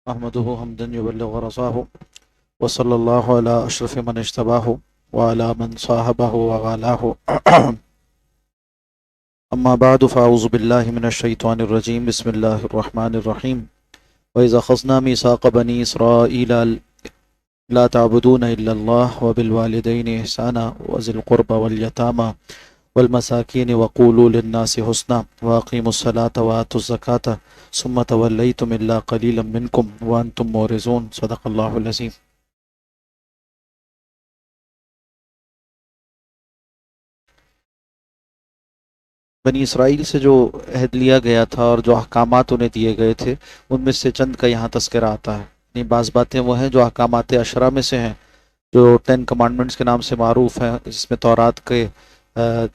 احمدہ حمدا یبلغ رضاہ وصلی اللہ علی اشرف من اجتباہ وعلی من صاحبہ وغالاہ اما بعد فاعوذ باللہ من الشیطان الرجیم بسم اللہ الرحمن الرحیم وَإِذْ أَخَذْنَا مِيثَاقَ بَنِي إِسْرَائِيلَ لَا تَعْبُدُونَ إِلَّا اللَّهَ وَبِالْوَالِدَيْنِ إِحْسَانًا وَذِي الْقُرْبَى وَالْيَتَامَى والمساكين وقولوا للناس حسنا وأقيموا الصلاة وآتوا الزكاة ثم توليتم إلا قليلا منكم وأنتم معرضون صدق اللہ العظیم۔ بنی اسرائیل سے جو عہد لیا گیا تھا اور جو احکامات انہیں دیے گئے تھے ان میں سے چند کا یہاں تذکرہ آتا ہے۔ یعنی بعض باتیں وہ ہیں جو احکامات عشرہ میں سے ہیں، جو 10 کمانڈمنٹس کے نام سے معروف ہیں، جس میں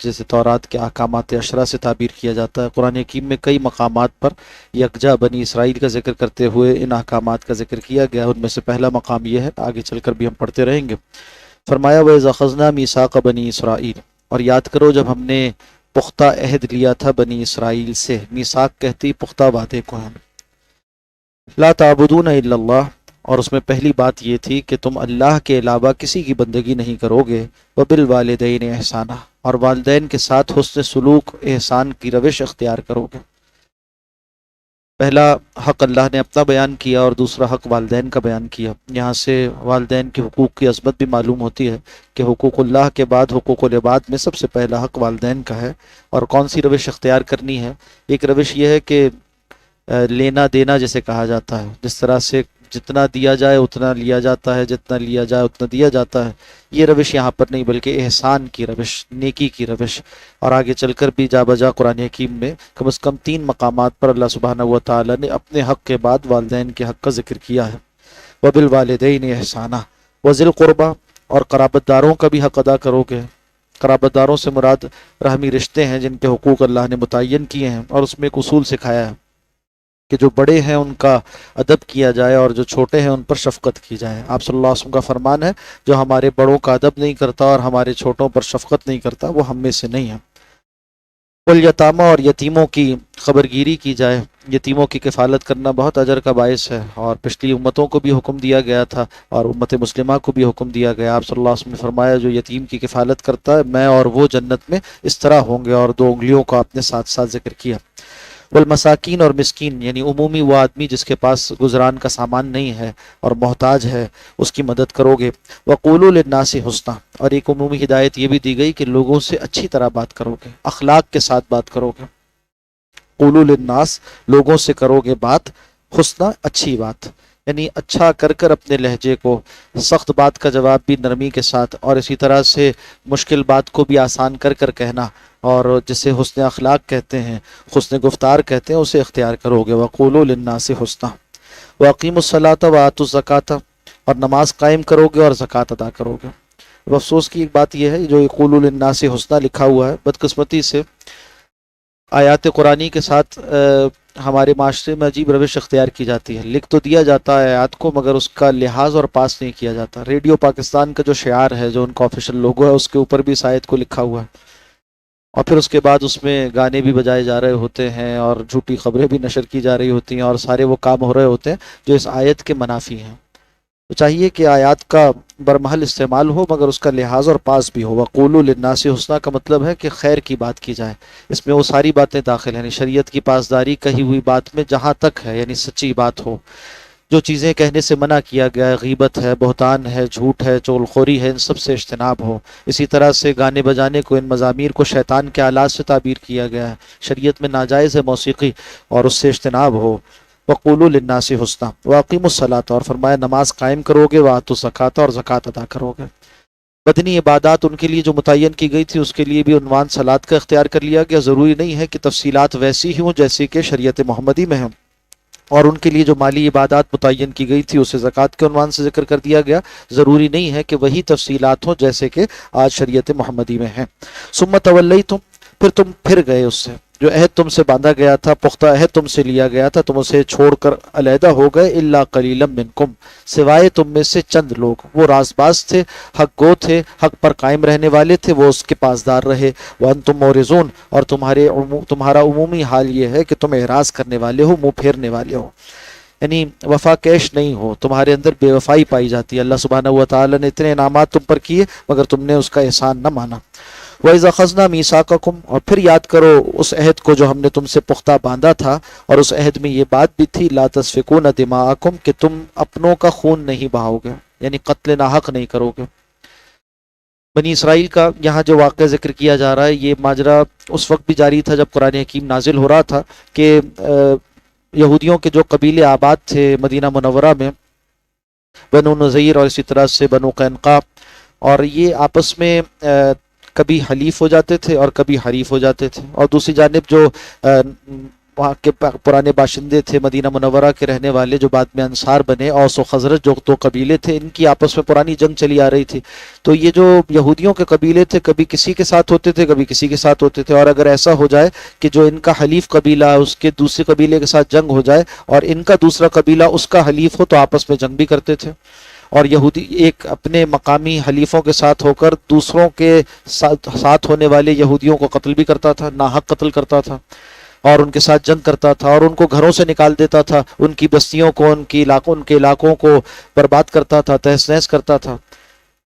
جیسے تورات کے احکامات عشرہ سے تعبیر کیا جاتا ہے۔ قرآن حکیم میں کئی مقامات پر یکجا بنی اسرائیل کا ذکر کرتے ہوئے ان احکامات کا ذکر کیا گیا۔ ان میں سے پہلا مقام یہ ہے، آگے چل کر بھی ہم پڑھتے رہیں گے۔ فرمایا وَإِذْ أَخَذْنَا مِيثَاقَ بَنِي إِسْرَائِيلَ، اور یاد کرو جب ہم نے پختہ عہد لیا تھا بنی اسرائیل سے۔ میثاق کہتی پختہ وعدے کو ہے۔ لا تعبدون الا اللہ، اور اس میں پہلی بات یہ تھی کہ تم اللہ کے علاوہ کسی کی بندگی نہیں کرو گے۔ وبالوالدین احسانہ، اور والدین کے ساتھ حسن سلوک احسان کی روش اختیار کرو گے۔ پہلا حق اللہ نے اپنا بیان کیا اور دوسرا حق والدین کا بیان کیا۔ یہاں سے والدین کے حقوق کی عظمت بھی معلوم ہوتی ہے کہ حقوق اللہ کے بعد حقوق العباد میں سب سے پہلا حق والدین کا ہے۔ اور کون سی روش اختیار کرنی ہے؟ ایک روش یہ ہے کہ لینا دینا جسے کہا جاتا ہے، جس طرح سے جتنا دیا جائے اتنا لیا جاتا ہے، جتنا لیا جائے اتنا دیا جاتا ہے، یہ روش یہاں پر نہیں بلکہ احسان کی روش، نیکی کی روش۔ اور آگے چل کر بھی جا بجا قرآن حکیم میں کم از کم 3 مقامات پر اللہ سبحانہ و تعالی نے اپنے حق کے بعد والدین کے حق کا ذکر کیا ہے۔ وبالوالدین احسانہ وذی القربیٰ، اور قرابت داروں کا بھی حق ادا کرو گے۔ قرابت داروں سے مراد رحمی رشتے ہیں جن کے حقوق اللہ نے متعین کیے ہیں، اور اس میں ایک اصول سکھایا ہے کہ جو بڑے ہیں ان کا ادب کیا جائے اور جو چھوٹے ہیں ان پر شفقت کی جائے۔ آپ صلی اللہ علیہ وسلم کا فرمان ہے جو ہمارے بڑوں کا ادب نہیں کرتا اور ہمارے چھوٹوں پر شفقت نہیں کرتا وہ ہم میں سے نہیں ہے۔ والیتامہ، اور یتیموں کی خبرگیری کی جائے۔ یتیموں کی کفالت کرنا بہت اجر کا باعث ہے، اور پچھلی امتوں کو بھی حکم دیا گیا تھا اور امت مسلمہ کو بھی حکم دیا گیا۔ آپ صلی اللہ علیہ وسلم نے فرمایا جو یتیم کی کفالت کرتا ہے میں اور وہ جنت میں اس طرح ہوں گے، اور 2 انگلیوں کو آپ نے ساتھ ساتھ ذکر کیا۔ والمساکین، اور مسکین یعنی عمومی وہ آدمی جس کے پاس گزران کا سامان نہیں ہے اور محتاج ہے، اس کی مدد کرو گے۔ وقولوا للناس حسنا، اور ایک عمومی ہدایت یہ بھی دی گئی کہ لوگوں سے اچھی طرح بات کرو گے، اخلاق کے ساتھ بات کرو گے۔ قولوا للناس، لوگوں سے کرو گے بات، حسنا اچھی بات، یعنی اچھا کر کر اپنے لہجے کو، سخت بات کا جواب بھی نرمی کے ساتھ، اور اسی طرح سے مشکل بات کو بھی آسان کر کر کہنا، اور جسے حسن اخلاق کہتے ہیں، حسن گفتار کہتے ہیں، اسے اختیار کرو گے۔ وقولوا للناس حسنا واقیموا الصلاۃ وآتوا الزکاۃ، اور نماز قائم کرو گے اور زکوٰۃ ادا کرو گے۔ اب افسوس کی ایک بات یہ ہے جو قولوا للناس حسنا لکھا ہوا ہے، بدقسمتی سے آیات قرآنی کے ساتھ ہمارے معاشرے میں عجیب روش اختیار کی جاتی ہے۔ لکھ تو دیا جاتا ہے آیات کو مگر اس کا لحاظ اور پاس نہیں کیا جاتا۔ ریڈیو پاکستان کا جو شعار ہے، جو ان کا آفیشل لوگو ہے، اس کے اوپر بھی اس آیت کو لکھا ہوا ہے، اور پھر اس کے بعد اس میں گانے بھی بجائے جا رہے ہوتے ہیں اور جھوٹی خبریں بھی نشر کی جا رہی ہوتی ہیں، اور سارے وہ کام ہو رہے ہوتے ہیں جو اس آیت کے منافی ہیں۔ تو چاہیے کہ آیات کا برمحل استعمال ہو مگر اس کا لحاظ اور پاس بھی ہو۔ وقولوا للناس حسنا کا مطلب ہے کہ خیر کی بات کی جائے، اس میں وہ ساری باتیں داخل ہیں، یعنی شریعت کی پاسداری کہی ہوئی بات میں جہاں تک ہے، یعنی سچی بات ہو۔ جو چیزیں کہنے سے منع کیا گیا ہے، غیبت ہے، بہتان ہے، جھوٹ ہے، چغل خوری ہے، ان سب سے اجتناب ہو۔ اسی طرح سے گانے بجانے کو، ان مزامیر کو شیطان کے آلات سے تعبیر کیا گیا ہے، شریعت میں ناجائز ہے موسیقی، اور اس سے اجتناب ہو۔ وقولوا للناس حسنا واقیموا الصلاۃ، اور فرمایا نماز قائم کرو گے، وآتوا الزکاۃ، اور زکوٰۃ ادا کرو گے۔ بدنی عبادات ان کے لیے جو متعین کی گئی تھی اس کے لیے بھی عنوان صلاۃ کا اختیار کر لیا گیا۔ ضروری نہیں ہے کہ تفصیلات ویسی ہی ہوں جیسے کہ شریعت محمدی میں ہیں، اور ان کے لیے جو مالی عبادات متعین کی گئی تھی اسے زکوٰۃ کے عنوان سے ذکر کر دیا گیا۔ ضروری نہیں ہے کہ وہی تفصیلات ہوں جیسے کہ آج شریعت محمدی میں ہیں۔ ثم تولیتم، پھر تم پھر گئے اس سے، جو عہد تم سے باندھا گیا تھا، پختہ عہد تم سے لیا گیا تھا، تم اسے چھوڑ کر علیحدہ ہو گئے۔ الا قلیلا منکم، سوائے تم میں سے چند لوگ، وہ راز باز تھے، حق گو تھے، حق پر قائم رہنے والے تھے، وہ اس کے پاسدار رہے۔ وانتم معرضون، اور تمہارا عمومی حال یہ ہے کہ تم اعراض کرنے والے ہو، منہ پھیرنے والے ہو۔ یعنی وفا کیش نہیں ہو، تمہارے اندر بے وفائی پائی جاتی ہے۔ اللہ سبحانہ و تعالیٰ نے اتنے انعامات تم پر کیے مگر تم نے اس کا احسان نہ مانا۔ وَإِذَا أَخَذْنَا مِيثَاقَكُمْ، اور پھر یاد کرو اس عہد کو جو ہم نے تم سے پختہ باندھا تھا، اور اس عہد میں یہ بات بھی تھی لَا تَسْفِكُونَ دِمَاءَكُمْ، کہ تم اپنوں کا خون نہیں بہاؤ گے، یعنی قتل ناحق نہیں کرو گے۔ بنی اسرائیل کا یہاں جو واقعہ ذکر کیا جا رہا ہے، یہ ماجرا اس وقت بھی جاری تھا جب قرآن حکیم نازل ہو رہا تھا کہ یہودیوں کے جو قبیلے آباد تھے مدینہ منورہ میں، بنو نذیر اور اسی طرح سے بنو قینقاع، اور یہ آپس میں کبھی حلیف ہو جاتے تھے اور کبھی حریف ہو جاتے تھے، اور دوسری جانب جو وہاں کے پرانے باشندے تھے مدینہ منورہ کے رہنے والے جو بعد میں انصار بنے، اوس و خزرج جو دو قبیلے تھے، ان کی آپس میں پرانی جنگ چلی آ رہی تھی۔ تو یہ جو یہودیوں کے قبیلے تھے کبھی کسی کے ساتھ ہوتے تھے کبھی کسی کے ساتھ ہوتے تھے، اور اگر ایسا ہو جائے کہ جو ان کا حلیف قبیلہ اس کے دوسرے قبیلے کے ساتھ جنگ ہو جائے اور ان کا دوسرا قبیلہ اس کا حلیف ہو تو آپس میں جنگ بھی کرتے تھے، اور یہودی ایک اپنے مقامی حلیفوں کے ساتھ ہو کر دوسروں کے ساتھ ہونے والے یہودیوں کو قتل بھی کرتا تھا، ناحق قتل کرتا تھا، اور ان کے ساتھ جنگ کرتا تھا، اور ان کو گھروں سے نکال دیتا تھا، ان کی بستیوں کو ان کے علاقوں کو برباد کرتا تھا، تہس نہس کرتا تھا۔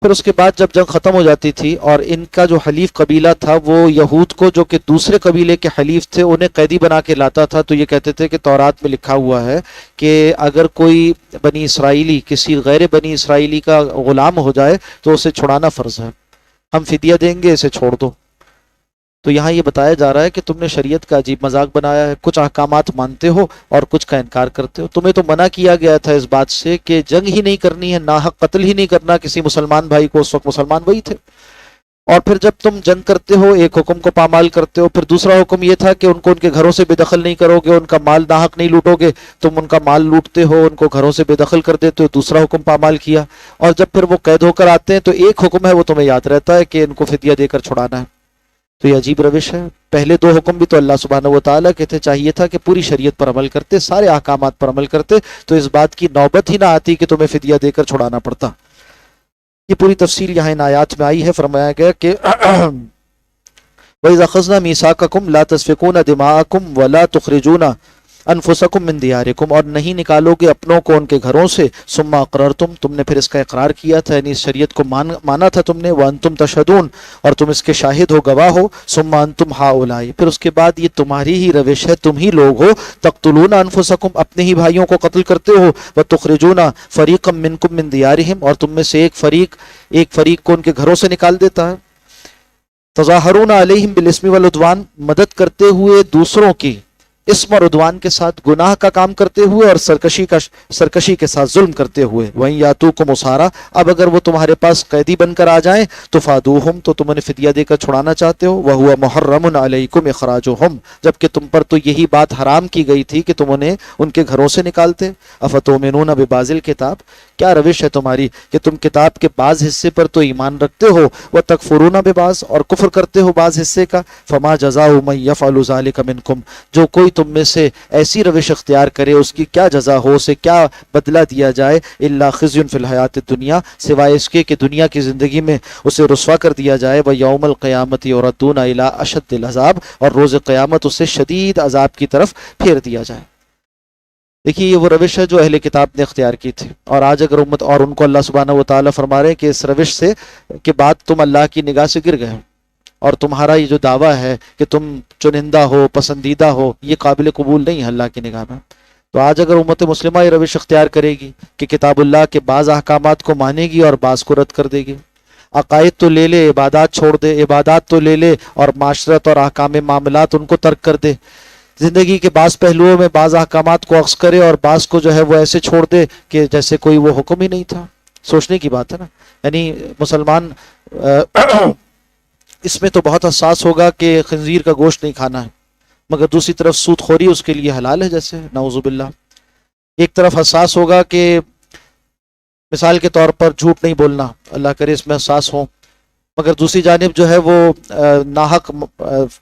پھر اس کے بعد جب جنگ ختم ہو جاتی تھی اور ان کا جو حلیف قبیلہ تھا وہ یہود کو جو کہ دوسرے قبیلے کے حلیف تھے انہیں قیدی بنا کے لاتا تھا، تو یہ کہتے تھے کہ تورات میں لکھا ہوا ہے کہ اگر کوئی بنی اسرائیلی کسی غیر بنی اسرائیلی کا غلام ہو جائے تو اسے چھڑانا فرض ہے، ہم فدیہ دیں گے، اسے چھوڑ دو۔ تو یہاں یہ بتایا جا رہا ہے کہ تم نے شریعت کا عجیب مذاق بنایا ہے، کچھ احکامات مانتے ہو اور کچھ کا انکار کرتے ہو۔ تمہیں تو منع کیا گیا تھا اس بات سے کہ جنگ ہی نہیں کرنی ہے، ناحق قتل ہی نہیں کرنا کسی مسلمان بھائی کو، اس وقت مسلمان وہی تھے، اور پھر جب تم جنگ کرتے ہو ایک حکم کو پامال کرتے ہو، پھر دوسرا حکم یہ تھا کہ ان کو ان کے گھروں سے بے دخل نہیں کرو گے، ان کا مال ناحق نہیں لوٹو گے، تم ان کا مال لوٹتے ہو، ان کو گھروں سے بے دخل کر دیتے ہو، دوسرا حکم پامال کیا، اور جب پھر وہ قید ہو کر آتے ہیں تو ایک حکم ہے وہ تمہیں یاد رہتا ہے کہ ان کو فدیہ دے کر چھڑانا ہے۔ تو یہ عجیب روش ہے۔ پہلے دو حکم بھی تو اللہ سبحانہ و تعالیٰ کے تھے، چاہیے تھا کہ پوری شریعت پر عمل کرتے، سارے احکامات پر عمل کرتے، تو اس بات کی نوبت ہی نہ آتی کہ تمہیں فدیہ دے کر چھڑانا پڑتا۔ یہ پوری تفصیل یہاں ان آیات میں آئی ہے۔ فرمایا گیا کہ وَإِذَا أَخَذْنَا مِيثَاقَكُمْ لَا تَسْفِكُونَ دِمَاءَكُمْ وَلَا تُخْرِجُونَ أَنفُسَكُمْ مِنْ دِيَارِكُمْ، اور نہیں نکالو گے اپنوں کو ان کے گھروں سے، ثُمَّ أَقْرَرْتُمْ، تم نے پھر اس کا اقرار کیا تھا، یعنی اس شریعت کو مانا تھا تم نے، وَأَنْتُمْ تَشْهَدُونَ، اور تم اس کے شاہد ہو، گواہ ہو، ثُمَّ أَنْتُمْ هَؤُلَاءِ، پھر اس کے بعد یہ تمہاری ہی روش ہے، تم ہی لوگ ہو، تقتلون أنفسكم، اپنے ہی بھائیوں کو قتل کرتے ہو، وَتُخْرِجُونَ فَرِيقًا مِّنْكُمْ مِّنْ دِيَارِهِمْ، اور تم میں سے ایک فریق کو ان کے گھروں سے نکال دیتا ہے، تظاہرون علیہم بالاسم والعدوان، مدد کرتے ہوئے دوسروں کی اسم اور عدوان کے ساتھ، گناہ کا کام کرتے ہوئے اور سرکشی کے ساتھ ظلم کرتے ہوئے، وہیں یاتوکم اسارا، اب اگر وہ تمہارے پاس قیدی بن کر آ جائیں تو فادوہم، تو تم انہیں فدیہ دے کر چھڑانا چاہتے ہو، وہو محرم علیکم اخراجہم، جبکہ تم پر تو یہی بات حرام کی گئی تھی کہ تم انہیں ان کے گھروں سے نکالتے۔ افتؤمنون ببعض الکتاب، کیا روش ہے تمہاری کہ تم کتاب کے بعض حصے پر تو ایمان رکھتے ہو، وتکفرون ببعض، اور کفر کرتے ہو بعض حصے کا، فما جزاء من یفعل ذلک منکم، جو کوئی تم میں سے ایسی روش اختیار کرے اس کی کیا جزا ہو، اسے کیا بدلہ دیا جائے، الا خزی فی الحیات الدنیا، سوائے اس کے کہ دنیا کی زندگی میں اسے رسوا کر دیا جائے، ویوم القیامت یردون الی اشد العذاب، اور روز قیامت اسے شدید عذاب کی طرف پھیر دیا جائے۔ دیکھیے یہ وہ روش ہے جو اہل کتاب نے اختیار کی تھی، اور آج اگر امت اور ان کو اللہ سبحانہ و تعالیٰ فرما رہے ہیں کہ اس روش سے کے بعد تم اللہ کی نگاہ سے گر گئے، اور تمہارا یہ جو دعویٰ ہے کہ تم چنندہ ہو، پسندیدہ ہو، یہ قابل قبول نہیں ہے اللہ کی نگاہ میں۔ تو آج اگر امت مسلمہ یہ روش اختیار کرے گی کہ کتاب اللہ کے بعض احکامات کو مانے گی اور بعض کو رد کر دے گی، عقائد تو لے لے، عبادات چھوڑ دے، عبادات تو لے لے اور معاشرت اور احکام معاملات ان کو ترک کر دے، زندگی کے بعض پہلوؤں میں بعض احکامات کو اخذ کرے اور بعض کو جو ہے وہ ایسے چھوڑ دے کہ جیسے کوئی وہ حکم ہی نہیں تھا، سوچنے کی بات ہے نا۔ یعنی مسلمان اس میں تو بہت حساس ہوگا کہ خنزیر کا گوشت نہیں کھانا ہے، مگر دوسری طرف سود خوری اس کے لیے حلال ہے، جیسے نعوذ باللہ۔ ایک طرف حساس ہوگا کہ مثال کے طور پر جھوٹ نہیں بولنا، اللہ کرے اس میں حساس ہوں، مگر دوسری جانب جو ہے وہ ناحق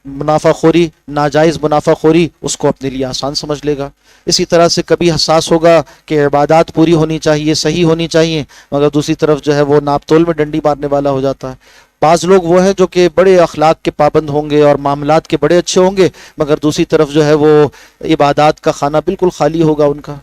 منافع خوری، ناجائز منافع خوری اس کو اپنے لیے آسان سمجھ لے گا۔ اسی طرح سے کبھی حساس ہوگا کہ عبادات پوری ہونی چاہیے، صحیح ہونی چاہیے، مگر دوسری طرف جو ہے وہ ناپ تول میں ڈنڈی مارنے والا ہو جاتا ہے۔ بعض لوگ وہ ہیں جو کہ بڑے اخلاق کے پابند ہوں گے اور معاملات کے بڑے اچھے ہوں گے، مگر دوسری طرف جو ہے وہ عبادات کا خانہ بالکل خالی ہوگا ان کا۔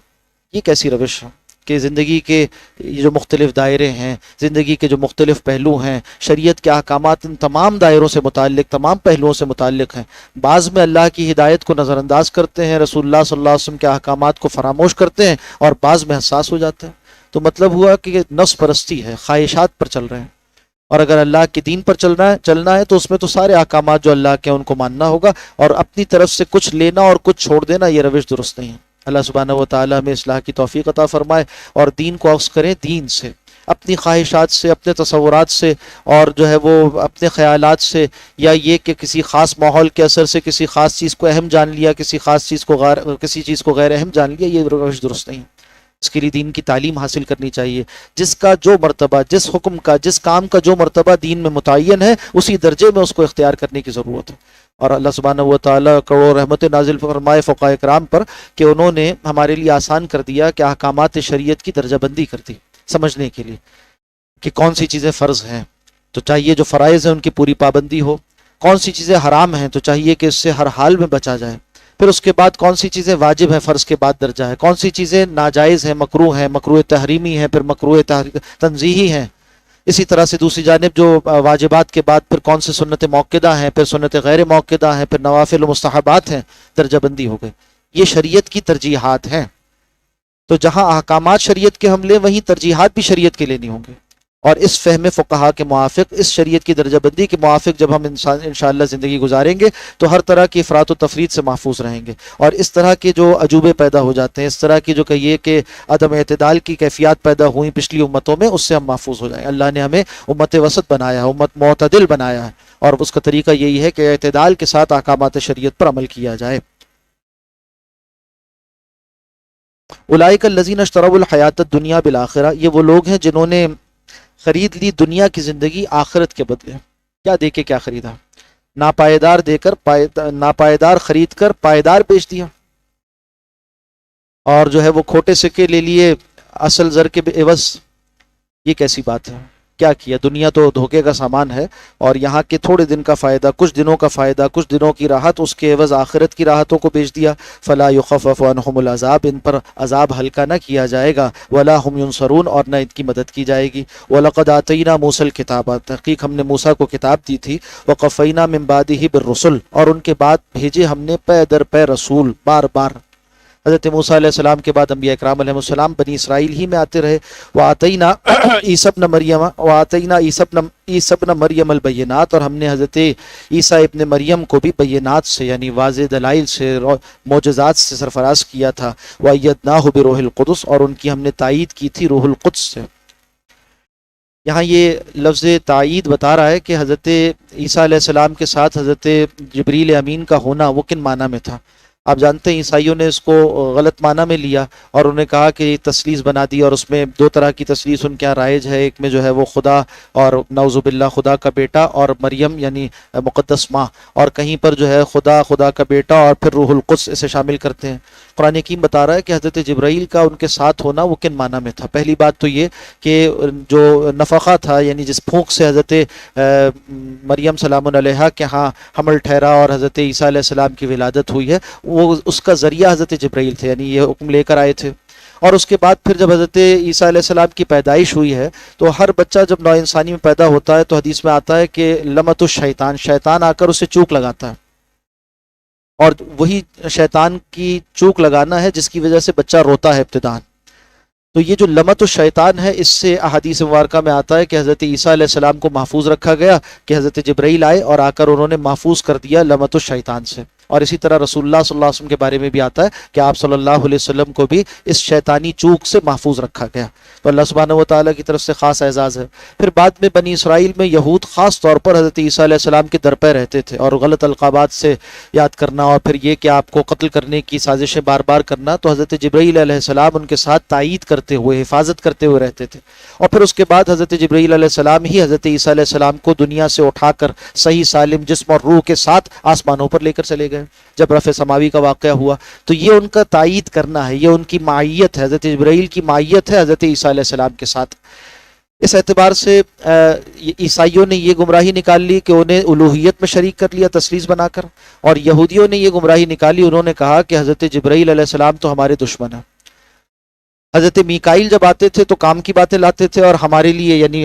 یہ کیسی روش ہے کہ زندگی کے یہ جو مختلف دائرے ہیں، زندگی کے جو مختلف پہلو ہیں، شریعت کے احکامات ان تمام دائروں سے متعلق، تمام پہلوؤں سے متعلق ہیں۔ بعض میں اللہ کی ہدایت کو نظر انداز کرتے ہیں، رسول اللہ صلی اللہ علیہ وسلم کے احکامات کو فراموش کرتے ہیں، اور بعض میں حساس ہو جاتے ہیں۔ تو مطلب ہوا کہ یہ نفس پرستی ہے، خواہشات پر چل رہے ہیں، اور اگر اللہ کے دین پر چلنا ہے تو اس میں تو سارے احکامات جو اللہ کے ہیں ان کو ماننا ہوگا، اور اپنی طرف سے کچھ لینا اور کچھ چھوڑ دینا یہ روش درست نہیں ہے۔ اللہ سبحانہ و تعالی ہمیں اصلاح کی توفیق عطا فرمائے، اور دین کو اخذ کریں دین سے، اپنی خواہشات سے، اپنے تصورات سے، اور جو ہے وہ اپنے خیالات سے، یا یہ کہ کسی خاص ماحول کے اثر سے کسی خاص چیز کو اہم جان لیا، کسی چیز کو غیر اہم جان لیا، یہ روش درست نہیں ہے۔ اس کے لیے دین کی تعلیم حاصل کرنی چاہیے، جس کا جو مرتبہ، جس حکم کا، جس کام کا جو مرتبہ دین میں متعین ہے، اسی درجے میں اس کو اختیار کرنے کی ضرورت ہے۔ اور اللہ سبحانہ و تعالیٰ کروڑ رحمت نازل فرمائے فقہائے کرام پر کہ انہوں نے ہمارے لیے آسان کر دیا کہ احکامات شریعت کی درجہ بندی کر دی، سمجھنے کے لیے کہ کون سی چیزیں فرض ہیں تو چاہیے جو فرائض ہیں ان کی پوری پابندی ہو، کون سی چیزیں حرام ہیں تو چاہیے کہ اس سے ہر حال میں بچا جائے، پھر اس کے بعد کون سی چیزیں واجب ہیں، فرض کے بعد درجہ ہے، کون سی چیزیں ناجائز ہیں، مکروہ ہیں، مکروہ تحریمی ہیں، پھر مکروہ تنزیہی ہیں۔ اسی طرح سے دوسری جانب جو واجبات کے بعد پھر کون سے سنت موقدہ ہیں، پھر سنت غیر موقدہ ہیں، پھر نوافل و مستحبات ہیں، درجہ بندی ہو گئی۔ یہ شریعت کی ترجیحات ہیں، تو جہاں احکامات شریعت کے ہم لیں وہیں ترجیحات بھی شریعت کے لینی ہوں گے، اور اس فہم فقہا کے موافق، اس شریعت کی درجہ بندی کے موافق جب ہم انشاءاللہ زندگی گزاریں گے تو ہر طرح کی افراط و تفریط سے محفوظ رہیں گے، اور اس طرح کے جو عجوبے پیدا ہو جاتے ہیں، اس طرح کی جو کہیے کہ عدم اعتدال کی کیفیات پیدا ہوئیں پچھلی امتوں میں، اس سے ہم محفوظ ہو جائیں۔ اللہ نے ہمیں امت وسط بنایا ہے، امت معتدل بنایا ہے، اور اس کا طریقہ یہی ہے کہ اعتدال کے ساتھ احکامات شریعت پر عمل کیا جائے۔ اولئک الذین اشتروا الحیات الدنیا بالآخرہ، یہ وہ لوگ ہیں جنہوں نے خرید لی دنیا کی زندگی آخرت کے بدلے۔ کیا دے کے کیا خریدا؟ ناپائیدار دے کر ناپائیدار خرید کر پائیدار بیچ دیا، اور جو ہے وہ کھوٹے سکے لے لیے اصل زر کے عوض۔ یہ کیسی بات ہے؟ کیا کیا؟ دنیا تو دھوکے کا سامان ہے، اور یہاں کے تھوڑے دن کا فائدہ، کچھ دنوں کا فائدہ، کچھ دنوں کی راحت، اس کے عوض آخرت کی راحتوں کو بیچ دیا۔ فلا یخفف عنہم العذاب، ان پر عذاب ہلکا نہ کیا جائے گا، ولا ہم ینصرون، اور نہ ان کی مدد کی جائے گی۔ وَلَقَدْ آتَيْنَا مُوسَى الْكِتَابَ، تحقیق ہم نے موسیٰ کو کتاب دی تھی، وَقَفَّيْنَا مِن بَعْدِهِ بِالرُّسُلِ، اور ان کے بعد بھیجے ہم نے پے در پے رسول، بار بار۔ حضرت موسیٰ علیہ السلام کے بعد انبیاء اکرام علیہ السلام بنی اسرائیل ہی میں آتے رہے۔ وَآتَيْنَا عیسیٰ ابن مریم وَآتَيْنَا عیسیٰ ابن مریم البینات، اور ہم نے حضرت عیسیٰ ابن مریم کو بھی بینات سے، یعنی واضح دلائل سے، معجزات سے سرفراز کیا تھا۔ وَأَيَّدْنَاهُ بِرُوحِ الْقُدُسِ، اور ان کی ہم نے تائید کی تھی روح القدس سے۔ یہاں یہ لفظ تائید بتا رہا ہے کہ حضرت عیسیٰ علیہ السلام کے ساتھ حضرت جبریل امین کا ہونا وہ کن معنی میں تھا؟ آپ جانتے ہیں عیسائیوں نے اس کو غلط معنی میں لیا، اور انہوں نے کہا کہ یہ تثلیث بنا دی، اور اس میں دو طرح کی تثلیث ان کے یہاں رائج ہے۔ ایک میں جو ہے وہ خدا اور نعوذ باللہ خدا کا بیٹا، اور مریم یعنی مقدس ماں، اور کہیں پر جو ہے خدا کا بیٹا اور پھر روح القدس اسے شامل کرتے ہیں۔ قرآن حکیم بتا رہا ہے کہ حضرت جبرائیل کا ان کے ساتھ ہونا وہ کن معنی میں تھا۔ پہلی بات تو یہ کہ جو نفخہ تھا، یعنی جس پھونک سے حضرت مریم سلام علیہا کے ہاں حمل ٹھہرا اور حضرت عیسیٰ علیہ السلام کی ولادت ہوئی ہے، وہ اس کا ذریعہ حضرت جبرائیل تھے، یعنی یہ حکم لے کر آئے تھے۔ اور اس کے بعد پھر جب حضرت عیسیٰ علیہ السلام کی پیدائش ہوئی ہے تو ہر بچہ جب نو انسانی میں پیدا ہوتا ہے تو حدیث میں آتا ہے کہ لمت الشیطان، شیطان آ کر اسے چوک لگاتا ہے، اور وہی شیطان کی چوک لگانا ہے جس کی وجہ سے بچہ روتا ہے ابتداءً۔ تو یہ جو لمت الشیطان ہے، اس سے احادیث مبارکہ میں آتا ہے کہ حضرت عیسیٰ علیہ السلام کو محفوظ رکھا گیا، کہ حضرت جبرائیل آئے اور آ کر انہوں نے محفوظ کر دیا لمت الشیطان سے۔ اور اسی طرح رسول اللہ صلی اللہ علیہ وسلم کے بارے میں بھی آتا ہے کہ آپ صلی اللہ علیہ وسلم کو بھی اس شیطانی چوک سے محفوظ رکھا گیا، تو اللہ سبحانہ و تعالیٰ کی طرف سے خاص اعزاز ہے۔ پھر بعد میں بنی اسرائیل میں یہود خاص طور پر حضرت عیسیٰ علیہ السلام کے در پہ رہتے تھے، اور غلط القابات سے یاد کرنا، اور پھر یہ کہ آپ کو قتل کرنے کی سازشیں بار بار کرنا، تو حضرت جبرائیل علیہ السلام ان کے ساتھ تائید کرتے ہوئے، حفاظت کرتے ہوئے رہتے تھے۔ اور پھر اس کے بعد حضرت جبرائیل علیہ السلام ہی حضرت عیسیٰ علیہ السلام کو دنیا سے اٹھا کر صحیح سالم جسم اور روح کے ساتھ آسمانوں پر لے کر چلے گئے جب رفع سماوی کا واقعہ ہوا۔ تو یہ ان کا تائید کرنا ہے، یہ ان کی معیت ہے، حضرت جبرائیل کی معیت ہے حضرت عیسیٰ علیہ السلام کے ساتھ۔ اس اعتبار سے عیسائیوں نے یہ گمراہی نکال لی کہ انہیں الوہیت میں شریک کر لیا تثلیث بنا کر، اور یہودیوں نے یہ گمراہی نکالی، انہوں نے کہا کہ حضرت جبرائیل علیہ السلام تو ہمارے دشمن ہیں۔ حضرت میکائیل جب آتے تھے تو کام کی باتیں لاتے تھے اور ہمارے لیے یعنی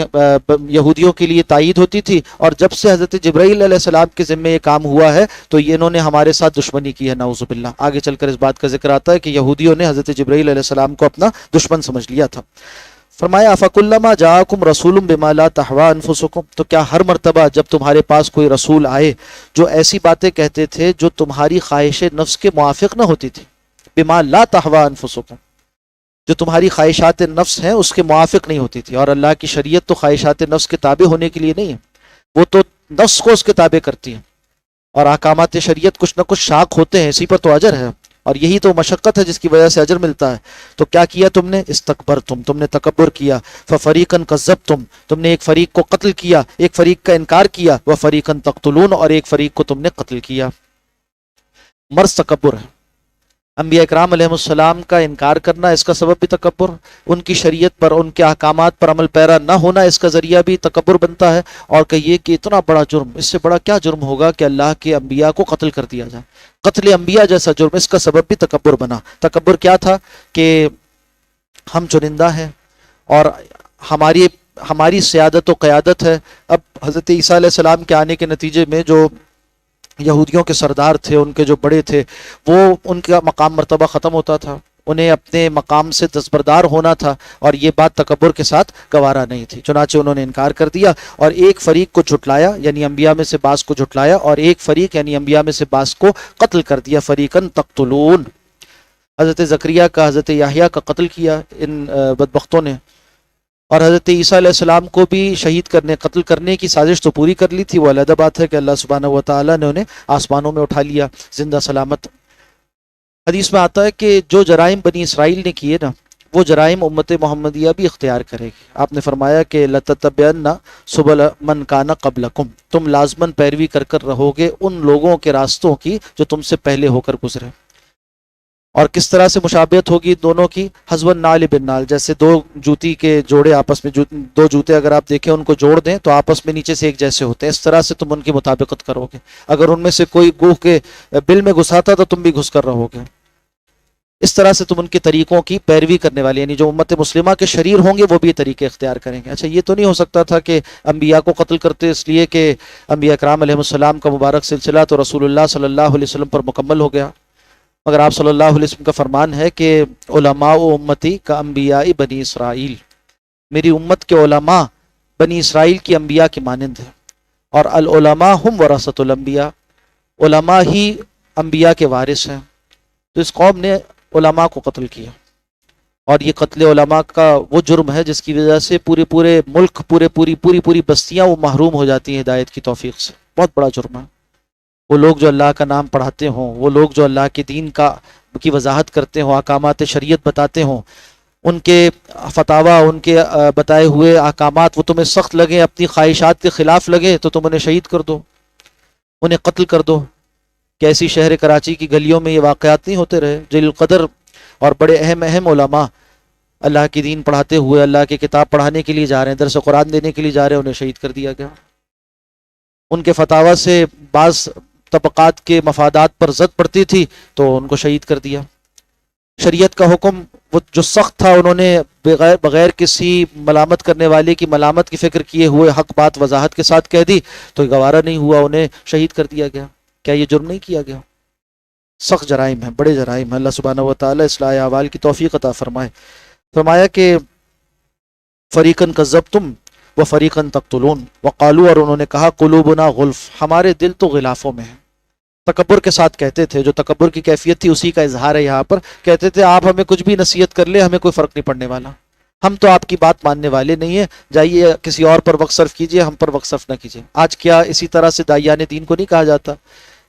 یہودیوں کے لیے تائید ہوتی تھی، اور جب سے حضرت جبرائیل علیہ السلام کے ذمے یہ کام ہوا ہے تو یہ انہوں نے ہمارے ساتھ دشمنی کی ہے، نعوذ باللہ۔ آگے چل کر اس بات کا ذکر آتا ہے کہ یہودیوں نے حضرت جبرائیل علیہ السلام کو اپنا دشمن سمجھ لیا تھا۔ فرمایا افکلما جاءکم رسول بما لا تہوی انفسکم، تو کیا ہر مرتبہ جب تمہارے پاس کوئی رسول آئے جو ایسی باتیں کہتے تھے جو تمہاری خواہش نفس کے موافق نہ ہوتی تھی، بما لا تہوی انفسکم، جو تمہاری خواہشات نفس ہیں اس کے موافق نہیں ہوتی تھی، اور اللہ کی شریعت تو خواہشات نفس کے تابع ہونے کے لیے نہیں ہے، وہ تو نفس کو اس کے تابع کرتی ہے، اور احکامات شریعت کچھ نہ کچھ شاق ہوتے ہیں، اسی پر تو اجر ہے، اور یہی تو مشقت ہے جس کی وجہ سے اجر ملتا ہے۔ تو کیا کیا تم نے؟ استکبرتم، تم نے تکبر کیا، ففریقا کذبتم، تم نے ایک فریق کو قتل کیا، ایک فریق کا انکار کیا، وفریقا تقتلون، اور ایک فریق کو تم نے قتل کیا۔ مرض تکبر ہے، انبیاء اکرام علیہ السلام کا انکار کرنا اس کا سبب بھی تکبر، ان کی شریعت پر ان کے احکامات پر عمل پیرا نہ ہونا اس کا ذریعہ بھی تکبر بنتا ہے، اور کہیے کہ اتنا بڑا جرم، اس سے بڑا کیا جرم ہوگا کہ اللہ کے انبیاء کو قتل کر دیا جائے، قتل انبیاء جیسا جرم، اس کا سبب بھی تکبر بنا۔ تکبر کیا تھا کہ ہم چنندہ ہیں اور ہماری سیادت و قیادت ہے۔ اب حضرت عیسیٰ علیہ السلام کے آنے کے نتیجے میں جو یہودیوں کے سردار تھے، ان کے جو بڑے تھے، وہ ان کا مقام مرتبہ ختم ہوتا تھا، انہیں اپنے مقام سے دستبردار ہونا تھا، اور یہ بات تکبر کے ساتھ گوارا نہیں تھی، چنانچہ انہوں نے انکار کر دیا اور ایک فریق کو جھٹلایا، یعنی انبیاء میں سے بعض کو جھٹلایا، اور ایک فریق یعنی انبیاء میں سے بعض کو قتل کر دیا۔ فریقاً تقتلون، حضرت زکریا کا، حضرت یحییٰ کا قتل کیا ان بدبختوں نے، اور حضرت عیسیٰ علیہ السلام کو بھی شہید کرنے، قتل کرنے کی سازش تو پوری کر لی تھی، وہ علیحدہ بات ہے کہ اللہ سبحانہ و تعالیٰ نے انہیں آسمانوں میں اٹھا لیا زندہ سلامت۔ حدیث میں آتا ہے کہ جو جرائم بنی اسرائیل نے کیے نا، وہ جرائم امت محمدیہ بھی اختیار کرے گی۔ آپ نے فرمایا کہ لَتَتَّبِعَنَّ سُبُلَ مَنْ كَانَ قَبْلَكُمْ، تم لازماً پیروی کر کر رہو گے ان لوگوں کے راستوں کی جو تم سے پہلے ہو کر گزرے۔ اور کس طرح سے مشابہت ہوگی دونوں کی؟ حذو النعل بالنعل، جیسے دو جوتی کے جوڑے آپس میں، دو جوتے اگر آپ دیکھیں ان کو جوڑ دیں تو آپس میں نیچے سے ایک جیسے ہوتے ہیں، اس طرح سے تم ان کی مطابقت کرو گے۔ اگر ان میں سے کوئی گوہ کے بل میں گھساتا تو تم بھی گھس کر رہو گے، اس طرح سے تم ان کے طریقوں کی پیروی کرنے والے، یعنی جو امت مسلمہ کے شریر ہوں گے وہ بھی یہ طریقے اختیار کریں گے۔ اچھا، یہ تو نہیں ہو سکتا تھا کہ انبیاء کو قتل کرتے اس لیے کہ انبیاء کرام علیہ السلام کا مبارک سلسلہ تو رسول اللہ صلی اللہ علیہ وسلم پر مکمل ہو گیا، مگر آپ صلی اللہ علیہ وسلم کا فرمان ہے کہ علماء امتی کا انبیاء بنی اسرائیل، میری امت کے علماء بنی اسرائیل کی انبیاء کی مانند ہیں، اور العلماء ہم ورثۃ الانبیاء، علماء ہی انبیاء کے وارث ہیں۔ تو اس قوم نے علماء کو قتل کیا، اور یہ قتل علماء کا وہ جرم ہے جس کی وجہ سے پورے ملک، پوری بستیاں وہ محروم ہو جاتی ہیں ہدایت کی توفیق سے۔ بہت بڑا جرم ہے۔ وہ لوگ جو اللہ کا نام پڑھاتے ہوں، وہ لوگ جو اللہ کے دین کی وضاحت کرتے ہوں، احکامات شریعت بتاتے ہوں، ان کے فتاویٰ، ان کے بتائے ہوئے احکامات وہ تمہیں سخت لگیں، اپنی خواہشات کے خلاف لگے تو تم انہیں شہید کر دو، انہیں قتل کر دو۔ کیسی شہر کراچی کی گلیوں میں یہ واقعات نہیں ہوتے رہے؟ جلیل القدر اور بڑے اہم علماء اللہ کی دین پڑھاتے ہوئے، اللہ کی کتاب پڑھانے کے لیے جا رہے ہیں، درس قرآن دینے کے لیے جا رہے ہیں، انہیں شہید کر دیا گیا۔ ان کے فتاویٰ سے بعض طبقات کے مفادات پر زد پڑتی تھی تو ان کو شہید کر دیا۔ شریعت کا حکم وہ جو سخت تھا، انہوں نے بغیر کسی ملامت کرنے والے کی ملامت کی فکر کیے ہوئے حق بات وضاحت کے ساتھ کہہ دی تو گوارا نہیں ہوا، انہیں شہید کر دیا گیا۔ کیا یہ جرم نہیں کیا گیا؟ سخت جرائم ہیں، بڑے جرائم ہیں۔ اللہ سبحانہ و تعالیٰ اصلاح احوال کی توفیق عطا فرمائے۔ فرمایا کہ فریقاً کذبتم وفریقاً تقتلون وقالوا، اور انہوں نے کہا قلوبنا غلف، ہمارے دل تو غلافوں میں ہیں۔ تکبر کے ساتھ کہتے تھے، جو تکبر کی کیفیت تھی اسی کا اظہار ہے یہاں پر۔ کہتے تھے آپ ہمیں کچھ بھی نصیحت کر لے ہمیں کوئی فرق نہیں پڑنے والا، ہم تو آپ کی بات ماننے والے نہیں ہیں، جائیے کسی اور پر وقت صرف کیجئے، ہم پر وقت صرف نہ کیجئے۔ آج کیا اسی طرح سے داعیان دین کو نہیں کہا جاتا؟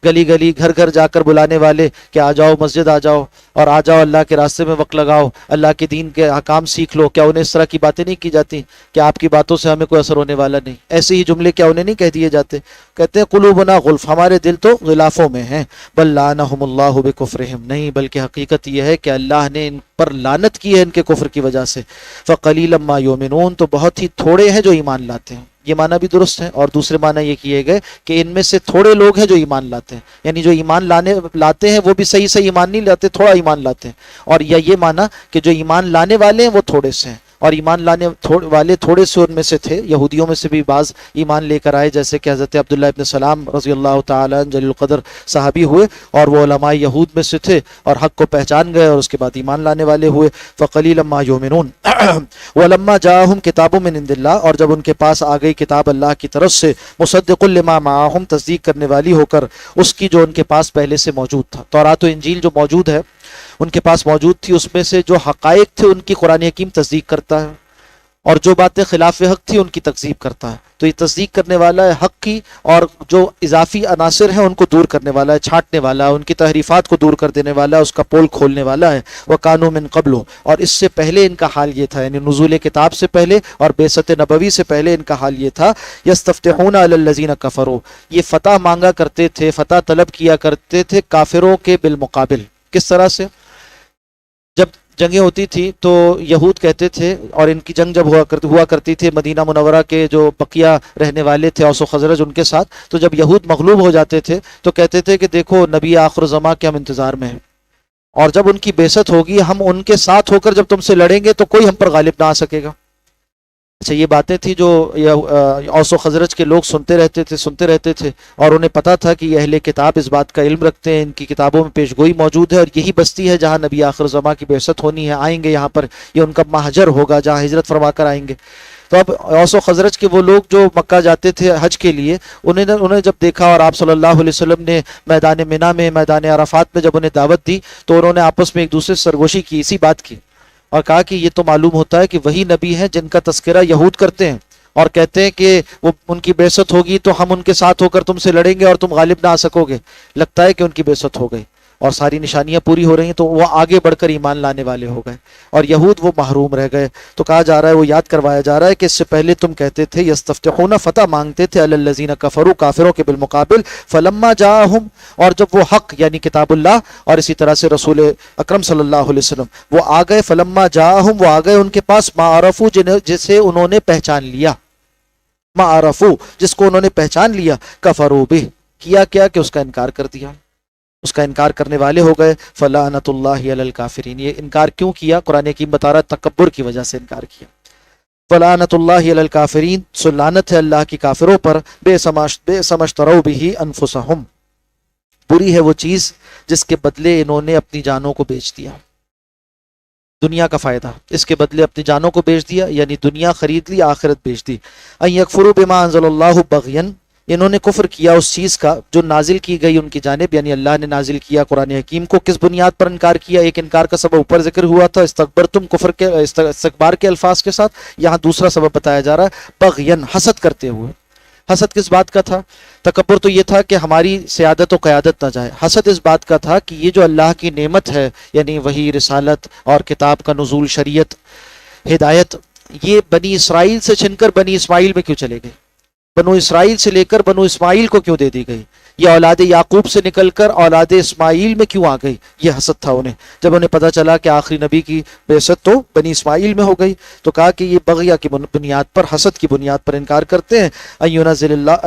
گلی گلی گھر گھر جا کر بلانے والے کہ آ جاؤ مسجد آ جاؤ، اور آ جاؤ اللہ کے راستے میں وقت لگاؤ، اللہ کے دین کے احکام سیکھ لو۔ کیا انہیں اس طرح کی باتیں نہیں کی جاتی کہ آپ کی باتوں سے ہمیں کوئی اثر ہونے والا نہیں؟ ایسے ہی جملے کیا انہیں نہیں کہہ دیے جاتے؟ کہتے ہیں قلوبنا غلف، ہمارے دل تو غلافوں میں ہیں۔ بل لعنہم اللہ بکفرہم، نہیں بلکہ حقیقت یہ ہے کہ اللہ نے ان پر لعنت کی ہے ان کے کفر کی وجہ سے۔ فقلیلا ما یؤمنون، تو بہت ہی تھوڑے ہیں جو ایمان لاتے ہیں۔ یہ معنی بھی درست ہے، اور دوسرے معنی یہ کیے گئے کہ ان میں سے تھوڑے لوگ ہیں جو ایمان لاتے ہیں، یعنی جو ایمان لاتے ہیں وہ بھی صحیح ایمان نہیں لاتے، تھوڑا ایمان لاتے ہیں، اور یا یہ معنی کہ جو ایمان لانے والے ہیں وہ تھوڑے سے ہیں، اور ایمان لانے والے تھوڑے سے ان میں سے تھے، یہودیوں میں سے بھی بعض ایمان لے کر آئے، جیسے کہ حضرت عبداللہ ابن سلام رضی اللہ تعالیٰ عنہ جلیل القدر صحابی ہوئے، اور وہ علماء یہود میں سے تھے اور حق کو پہچان گئے اور اس کے بعد ایمان لانے والے ہوئے۔ فقلیلا ما یؤمنون ولما جاءہم کتاب من عند اللہ، اور جب ان کے پاس آ گئی کتاب اللہ کی طرف سے، مصدق لما معہم، تصدیق کرنے والی ہو کر اس کی جو ان کے پاس پہلے سے موجود تھا۔ تورات و انجیل جو موجود ہے ان کے پاس موجود تھی، اس میں سے جو حقائق تھے ان کی قرآن حکیم تصدیق کرتا ہے، اور جو باتیں خلاف حق تھی ان کی تکذیب کرتا ہے۔ تو یہ تصدیق کرنے والا ہے حق کی، اور جو اضافی عناصر ہیں ان کو دور کرنے والا ہے، چھانٹنے والا ہے، ان کی تحریفات کو دور کر دینے والا ہے، اس کا پول کھولنے والا ہے۔ وَكَانُوا مِن قَبْلُ، اور اس سے پہلے ان کا حال یہ تھا، یعنی نزول کتاب سے پہلے اور بعثت نبوی سے پہلے ان کا حال یہ تھا، يَسْتَفْتِحُونَ عَلَى الَّذِينَ كَفَرُوا، یہ فتح مانگا کرتے تھے، فتح طلب کیا کرتے تھے کافروں کے بالمقابل۔ کس طرح سے؟ جب جنگیں ہوتی تھی تو یہود کہتے تھے، اور ان کی جنگ جب ہوا کرتی تھی مدینہ منورہ کے جو بقیہ رہنے والے تھے اوس و خزرج ان کے ساتھ، تو جب یہود مغلوب ہو جاتے تھے تو کہتے تھے کہ دیکھو نبی آخر زماں کے ہم انتظار میں ہیں، اور جب ان کی بعثت ہوگی ہم ان کے ساتھ ہو کر جب تم سے لڑیں گے تو کوئی ہم پر غالب نہ آ سکے گا۔ اچھا، یہ باتیں تھی جو اوس و خزرج کے لوگ سنتے رہتے تھے، اور انہیں پتا تھا کہ یہ اہل کتاب اس بات کا علم رکھتے ہیں، ان کی کتابوں میں پیشگوئی موجود ہے، اور یہی بستی ہے جہاں نبی آخر زماں کی بعثت ہونی ہے، آئیں گے یہاں پر، یہ ان کا مہجر ہوگا جہاں ہجرت فرما کر آئیں گے۔ تو اب اوس و خزرج کے وہ لوگ جو مکہ جاتے تھے حج کے لیے، انہیں جب دیکھا اور آپ صلی اللہ علیہ وسلم نے میدان منی میں، میدان عرفات میں جب انہیں دعوت دی، تو انہوں نے آپس میں ایک دوسرے سے سرگوشی کی اسی بات کی، اور کہا کہ یہ تو معلوم ہوتا ہے کہ وہی نبی ہیں جن کا تذکرہ یہود کرتے ہیں، اور کہتے ہیں کہ وہ ان کی بعثت ہوگی تو ہم ان کے ساتھ ہو کر تم سے لڑیں گے اور تم غالب نہ آ سکو گے۔ لگتا ہے کہ ان کی بعثت ہو گئی اور ساری نشانیاں پوری ہو رہی ہیں، تو وہ آگے بڑھ کر ایمان لانے والے ہو گئے، اور یہود وہ محروم رہ گئے۔ تو کہا جا رہا ہے، وہ یاد کروایا جا رہا ہے کہ اس سے پہلے تم کہتے تھے یستفتحون، فتح مانگتے تھے، علی الذین کفروا، کافروں کے بالمقابل، فلما جاءہم، اور جب وہ حق یعنی کتاب اللہ اور اسی طرح سے رسول اکرم صلی اللہ علیہ وسلم وہ آ گئے، فلما جاءہم، وہ آ گئے ان کے پاس، ما عرفوا، جسے انہوں نے پہچان لیا، ما عرفوا، جس کو انہوں نے پہچان لیا، کفروا بہ، کیا کہ اس کا انکار کر دیا، اس کا انکار کرنے والے ہو گئے۔ فلعنت اللہ علی الکافرین، یہ انکار کیوں کیا؟ قرآن حکیم بتا رہا ہے تکبر کی وجہ سے انکار کیا۔ فلعنت اللہ علی الکافرین، سو لعنت ہے اللہ کی کافروں پر، بئس ما اشتروا بہ انفسہم، بری ہے وہ چیز جس کے بدلے انہوں نے اپنی جانوں کو بیچ دیا۔ دنیا کا فائدہ، اس کے بدلے اپنی جانوں کو بیچ دیا، یعنی دنیا خرید لی، آخرت بیچ دی۔ ان یکفروا بما انزل اللہ بغیا، انہوں نے کفر کیا اس چیز کا جو نازل کی گئی ان کی جانب، یعنی اللہ نے نازل کیا قرآن حکیم کو۔ کس بنیاد پر انکار کیا؟ ایک انکار کا سبب اوپر ذکر ہوا تھا، استکبرتم، کفر کے استکبار کے الفاظ کے ساتھ، یہاں دوسرا سبب بتایا جا رہا ہے، بغین، حسد کرتے ہوئے۔ حسد کس بات کا تھا؟ تکبر تو یہ تھا کہ ہماری سیادت و قیادت نہ جائے، حسد اس بات کا تھا کہ یہ جو اللہ کی نعمت ہے، یعنی وہی، رسالت اور کتاب کا نزول، شریعت، ہدایت، یہ بنی اسرائیل سے چھن کر بنی اسماعیل میں کیوں چلے گئے؟ بنو اسرائیل سے لے کر بنو اسماعیل کو کیوں دے دی گئی؟ یہ اولاد یعقوب سے نکل کر اولاد اسماعیل میں کیوں آ گئی؟ یہ حسد تھا انہیں۔ جب انہیں پتہ چلا کہ آخری نبی کی بعثت تو بنی اسماعیل میں ہو گئی، تو کہا کہ یہ بغیہ کی بنیاد پر، حسد کی بنیاد پر انکار کرتے ہیں۔ ان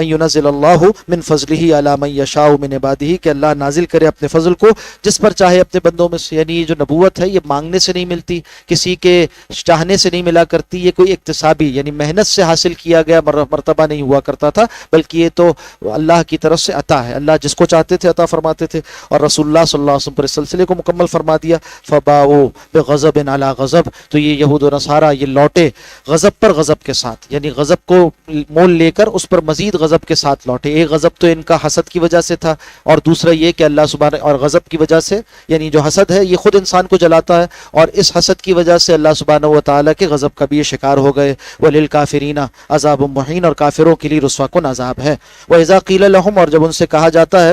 ینزل اللہ من فضلہ علی من یشاء من عبادہ، کہ اللہ نازل کرے اپنے فضل کو جس پر چاہے اپنے بندوں میں سے، یعنی یہ جو نبوت ہے یہ مانگنے سے نہیں ملتی، کسی کے چاہنے سے نہیں ملا کرتی، یہ کوئی اکتسابی یعنی محنت سے حاصل کیا گیا مرتبہ نہیں ہوا کرتا تھا، بلکہ یہ تو اللہ کی طرف سے عطا ہے، اللہ جس کو چاہتے تھے عطا فرماتے تھے۔ اور رسول اللہ صلی اللہ علیہ وسلم پر اس سلسلے کو مکمل فرما دیا۔ فباؤوا بغضب علی غضب، تو یہ یہود و نصارہ یہ لوٹے غضب پر غضب کے ساتھ، یعنی غضب کو مول لے کر اس پر مزید غضب کے ساتھ لوٹے۔ ایک غضب تو ان کا حسد کی وجہ سے تھا، اور دوسرا یہ کہ اللہ سبحانہ، اور غضب کی وجہ سے یعنی جو حسد ہے یہ خود انسان کو جلاتا ہے، اور اس حسد کی وجہ سے اللہ سبحانہ و تعالیٰ کے غضب کا بھی یہ شکار ہو گئے۔ وَلِلْكَافِرِينَ عَذَابٌ مُّهِينٌ، اور کافروں کے لیے رسوا کن عذاب ہے۔ وَإِذَا قِيلَ لَهُمْ، اور جب ان سے کہا جاتا ہے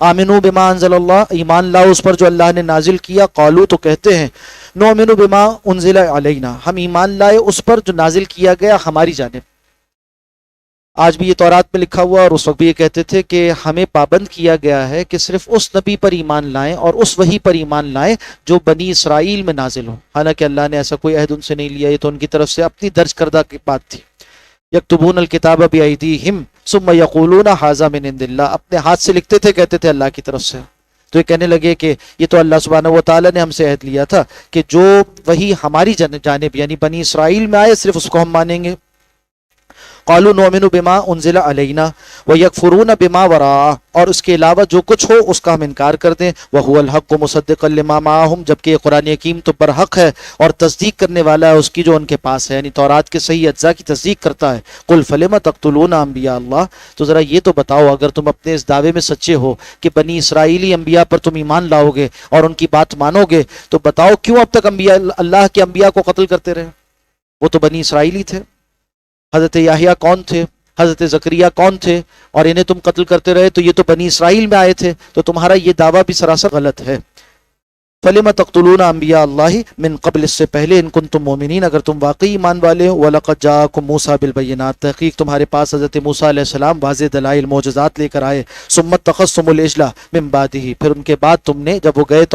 آمنوا بما انزل اللہ، ایمان لاؤ اس پر جو اللہ نے نازل کیا، قالوا، تو کہتے ہیں نؤمن بما انزل علینا، ہم ایمان لائے اس پر جو نازل کیا گیا ہماری جانب۔ آج بھی یہ تورات میں لکھا ہوا، اور اس وقت بھی یہ کہتے تھے کہ ہمیں پابند کیا گیا ہے کہ صرف اس نبی پر ایمان لائیں اور اس وحی پر ایمان لائیں جو بنی اسرائیل میں نازل ہو، حالانکہ اللہ نے ایسا کوئی عہد ان سے نہیں لیا، یہ تو ان کی طرف سے اپنی درج کردہ کی بات تھی۔ یکتبون الکتاب بایدیہم ثم یقولون ھذا من عند اللہ، اپنے ہاتھ سے لکھتے تھے، کہتے تھے اللہ کی طرف سے. تو یہ کہنے لگے کہ یہ تو اللہ سبحانہ و تعالیٰ نے ہم سے عہد لیا تھا کہ جو وہی ہماری جانب یعنی بنی اسرائیل میں آئے صرف اس کو ہم مانیں گے. قالوا نؤمن بما انزل علینا ویکفرون بما وراءہ، اور اس کے علاوہ جو کچھ ہو اس کا ہم انکار کر دیں. وہو الحق مصدقا لما معہم، جبکہ یہ قرآن حکیم تو برحق ہے اور تصدیق کرنے والا ہے اس کی جو ان کے پاس ہے، یعنی تورات کے صحیح اجزاء کی تصدیق کرتا ہے. قل فلم تقتلون انبیاء اللہ، تو ذرا یہ تو بتاؤ اگر تم اپنے اس دعوے میں سچے ہو کہ بنی اسرائیلی انبیاء پر تم ایمان لاؤ گے اور ان کی بات مانو گے، تو بتاؤ کیوں اب تک انبیاء اللہ کے انبیاء کو قتل کرتے رہے؟ وہ تو بنی اسرائیلی تھے. حضرت یحییٰ کون تھے؟ حضرت زکریا کون تھے؟ اور انہیں تم قتل کرتے رہے، تو یہ تو بنی اسرائیل میں آئے تھے. تو تمہارا یہ دعویٰ بھی سراسر غلط ہے. فلم تقتلون انبیاء اللہ من قبل، اس سے پہلے، ان کنتم مومنین، اگر تم واقعی ایمان والے ہو. وَلَقَدْ جَاءَكُم مُوسَىٰ بِالْبَيِّنَاتِ، تحقیق تمہارے پاس حضرت موسیٰ علیہ السلام واضح دلائل معجزات لے کر آئے. ثُمَّ اتَّخَذْتُمُ الْعِجْلَ مِن بَعْدِهِ، پھر ان کے بعد تم نے، جب وہ گئے